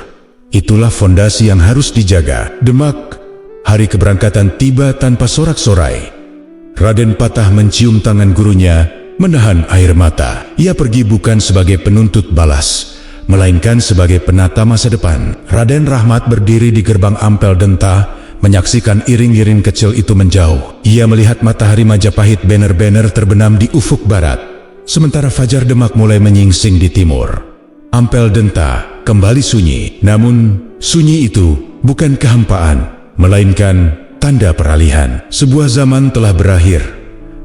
Itulah fondasi yang harus dijaga. Demak, hari keberangkatan tiba tanpa sorak-sorai. Raden Patah mencium tangan gurunya, menahan air mata. Ia pergi bukan sebagai penuntut balas, melainkan sebagai penata masa depan. Raden Rahmat berdiri di gerbang Ampel Denta, menyaksikan iring-iring kecil itu menjauh. Ia melihat matahari Majapahit bener-bener terbenam di ufuk barat, sementara fajar Demak mulai menyingsing di timur. Ampel Denta kembali sunyi, namun sunyi itu bukan kehampaan, melainkan tanda peralihan. Sebuah zaman telah berakhir,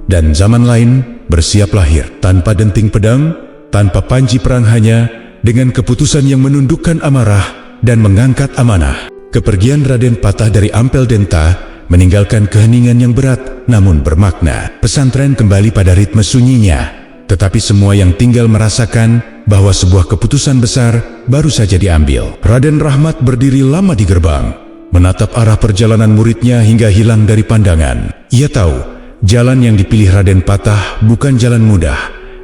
dan zaman lain bersiap lahir. Tanpa denting pedang, tanpa panji perang, hanya dengan keputusan yang menundukkan amarah dan mengangkat amanah. Kepergian Raden Patah dari Ampel Denta meninggalkan keheningan yang berat namun bermakna. Pesantren kembali pada ritme sunyinya, tetapi semua yang tinggal merasakan bahwa sebuah keputusan besar baru saja diambil. Raden Rahmat berdiri lama di gerbang, menatap arah perjalanan muridnya hingga hilang dari pandangan. Ia tahu jalan yang dipilih Raden Patah bukan jalan mudah,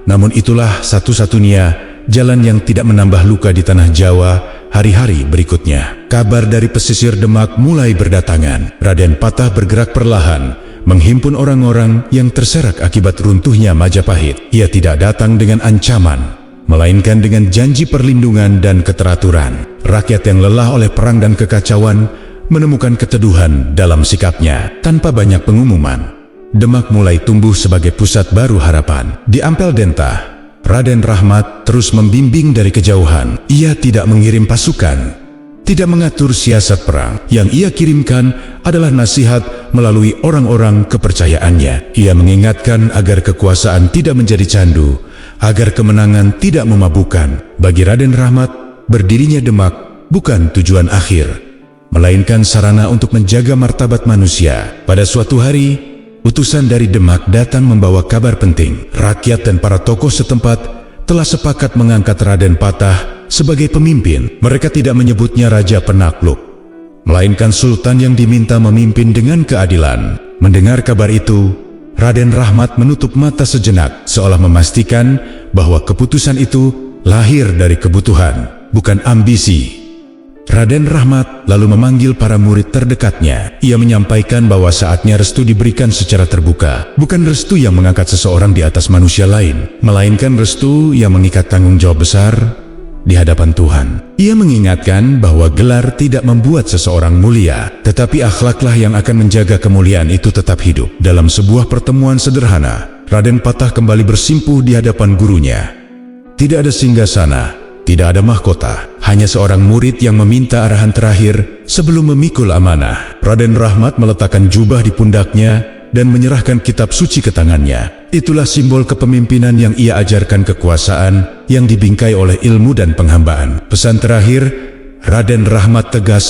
namun itulah satu-satunya jalan yang tidak menambah luka di tanah Jawa hari-hari berikutnya. Kabar dari pesisir Demak mulai berdatangan. Raden Patah bergerak perlahan, menghimpun orang-orang yang terserak akibat runtuhnya Majapahit. Ia tidak datang dengan ancaman, melainkan dengan janji perlindungan dan keteraturan. Rakyat yang lelah oleh perang dan kekacauan menemukan keteduhan dalam sikapnya. Tanpa banyak pengumuman, Demak mulai tumbuh sebagai pusat baru harapan. Di Ampel Denta, Raden Rahmat terus membimbing dari kejauhan. Ia tidak mengirim pasukan, tidak mengatur siasat perang. Yang ia kirimkan adalah nasihat melalui orang-orang kepercayaannya. Ia mengingatkan agar kekuasaan tidak menjadi candu, agar kemenangan tidak memabukkan. Bagi Raden Rahmat, berdirinya Demak bukan tujuan akhir, melainkan sarana untuk menjaga martabat manusia. Pada suatu hari, utusan dari Demak datang membawa kabar penting. Rakyat dan para tokoh setempat telah sepakat mengangkat Raden Patah sebagai pemimpin. Mereka tidak menyebutnya Raja Penakluk, melainkan Sultan yang diminta memimpin dengan keadilan. Mendengar kabar itu, Raden Rahmat menutup mata sejenak, seolah memastikan bahwa keputusan itu lahir dari kebutuhan, bukan ambisi. Raden Rahmat lalu memanggil para murid terdekatnya. Ia menyampaikan bahwa saatnya restu diberikan secara terbuka. Bukan restu yang mengangkat seseorang di atas manusia lain, melainkan restu yang mengikat tanggung jawab besar di hadapan Tuhan. Ia mengingatkan bahwa gelar tidak membuat seseorang mulia, tetapi akhlaklah yang akan menjaga kemuliaan itu tetap hidup. Dalam sebuah pertemuan sederhana, Raden Patah kembali bersimpuh di hadapan gurunya. Tidak ada singgasana, tidak ada mahkota, hanya seorang murid yang meminta arahan terakhir sebelum memikul amanah. Raden Rahmat meletakkan jubah di pundaknya dan menyerahkan kitab suci ke tangannya. Itulah simbol kepemimpinan yang ia ajarkan, kekuasaan yang dibingkai oleh ilmu dan penghambaan. Pesan terakhir, Raden Rahmat tegas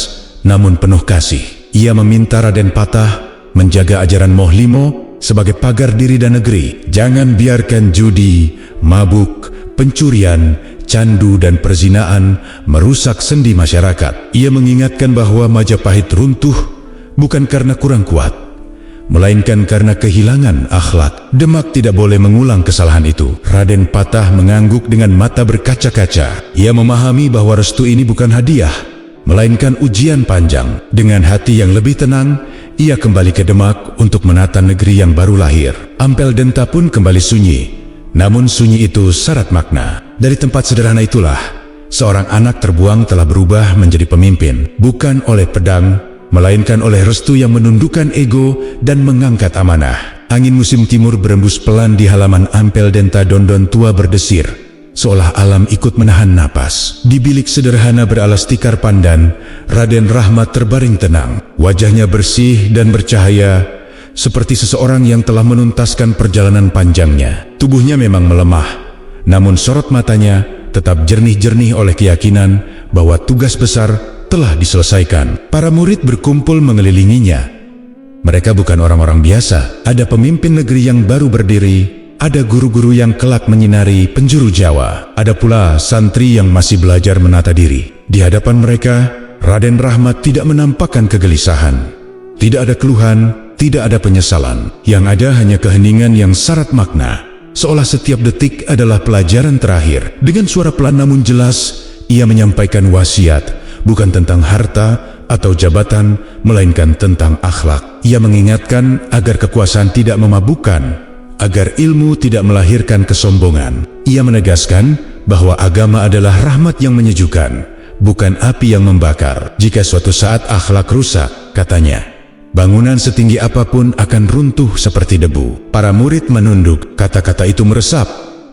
namun penuh kasih. Ia meminta Raden Patah menjaga ajaran Mohlimo sebagai pagar diri dan negeri. Jangan biarkan judi, mabuk, pencurian, candu dan perzinaan merusak sendi masyarakat. Ia mengingatkan bahwa Majapahit runtuh bukan karena kurang kuat, melainkan karena kehilangan akhlak. Demak tidak boleh mengulang kesalahan itu. Raden Patah mengangguk dengan mata berkaca-kaca. Ia memahami bahwa restu ini bukan hadiah, melainkan ujian panjang. Dengan hati yang lebih tenang, ia kembali ke Demak untuk menata negeri yang baru lahir. Ampel Denta pun kembali sunyi, namun sunyi itu syarat makna. Dari tempat sederhana itulah, seorang anak terbuang telah berubah menjadi pemimpin, bukan oleh pedang, melainkan oleh restu yang menundukkan ego dan mengangkat amanah. Angin musim timur berembus pelan di halaman Ampel Denta. Dondon tua berdesir, seolah alam ikut menahan napas. Di bilik sederhana beralas tikar pandan, Raden Rahmat terbaring tenang. Wajahnya bersih dan bercahaya, seperti seseorang yang telah menuntaskan perjalanan panjangnya. Tubuhnya memang melemah, namun sorot matanya tetap jernih-jernih oleh keyakinan bahwa tugas besar telah diselesaikan. Para murid berkumpul mengelilinginya. Mereka bukan orang-orang biasa. Ada pemimpin negeri yang baru berdiri, ada guru-guru yang kelak menyinari penjuru Jawa, ada pula santri yang masih belajar menata diri. Di hadapan mereka, Raden Rahmat tidak menampakkan kegelisahan. Tidak ada keluhan, tidak ada penyesalan. Yang ada hanya keheningan yang syarat makna, seolah setiap detik adalah pelajaran terakhir. Dengan suara pelan namun jelas, ia menyampaikan wasiat, bukan tentang harta atau jabatan, melainkan tentang akhlak. Ia mengingatkan agar kekuasaan tidak memabukkan, agar ilmu tidak melahirkan kesombongan. Ia menegaskan bahwa agama adalah rahmat yang menyejukkan, bukan api yang membakar. Jika suatu saat akhlak rusak, katanya, bangunan setinggi apapun akan runtuh seperti debu. Para murid menunduk. Kata-kata itu meresap,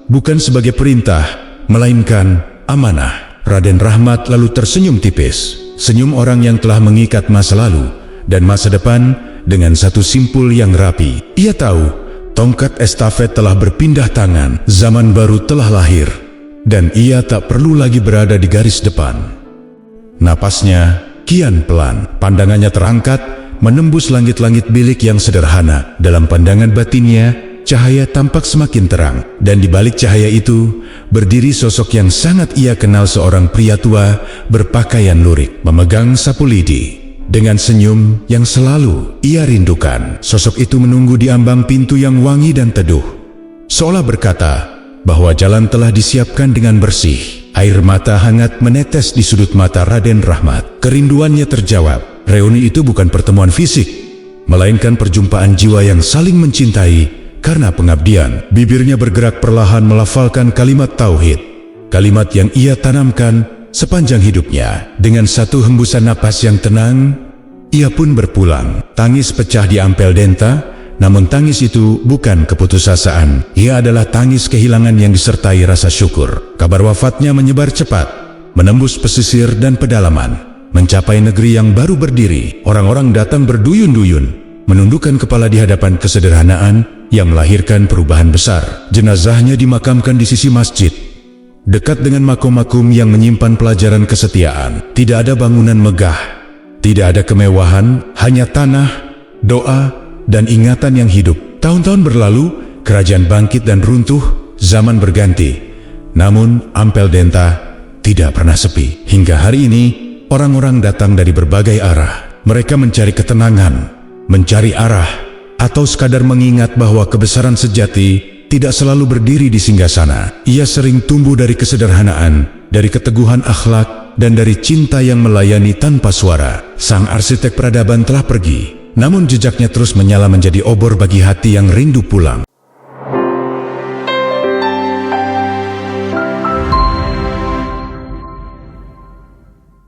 bukan sebagai perintah, melainkan amanah. Raden Rahmat lalu tersenyum tipis, senyum orang yang telah mengikat masa lalu dan masa depan dengan satu simpul yang rapi. Ia tahu, tongkat estafet telah berpindah tangan, zaman baru telah lahir, dan ia tak perlu lagi berada di garis depan. Napasnya kian pelan, pandangannya terangkat, menembus langit-langit bilik yang sederhana. Dalam pandangan batinnya, cahaya tampak semakin terang, dan di balik cahaya itu berdiri sosok yang sangat ia kenal, seorang pria tua berpakaian lurik, memegang sapu lidi. Dengan senyum yang selalu ia rindukan, sosok itu menunggu di ambang pintu yang wangi dan teduh, seolah berkata bahwa jalan telah disiapkan dengan bersih. Air mata hangat menetes di sudut mata Raden Rahmat. Kerinduannya terjawab. Reuni itu bukan pertemuan fisik, melainkan perjumpaan jiwa yang saling mencintai karena pengabdian. Bibirnya bergerak perlahan melafalkan kalimat tauhid, kalimat yang ia tanamkan sepanjang hidupnya. Dengan satu hembusan napas yang tenang, ia pun berpulang. Tangis pecah di Ampel Denta, namun tangis itu bukan keputusasaan. Ia adalah tangis kehilangan yang disertai rasa syukur. Kabar wafatnya menyebar cepat, menembus pesisir dan pedalaman. mencapai negeri yang baru berdiri. Orang-orang datang berduyun-duyun, menundukkan kepala di hadapan kesederhanaan yang melahirkan perubahan besar. Jenazahnya dimakamkan di sisi masjid, dekat dengan makom-makom yang menyimpan pelajaran kesetiaan. Tidak ada bangunan megah, tidak ada kemewahan, hanya tanah, doa, dan ingatan yang hidup. Tahun-tahun berlalu, kerajaan bangkit dan runtuh, zaman berganti. Namun, Ampel Denta tidak pernah sepi. Hingga hari ini, orang-orang datang dari berbagai arah. Mereka mencari ketenangan, mencari arah, atau sekadar mengingat bahwa kebesaran sejati tidak selalu berdiri di singgasana. Ia sering tumbuh dari kesederhanaan, dari keteguhan akhlak, dan dari cinta yang melayani tanpa suara. Sang arsitek peradaban telah pergi, namun jejaknya terus menyala menjadi obor bagi hati yang rindu pulang.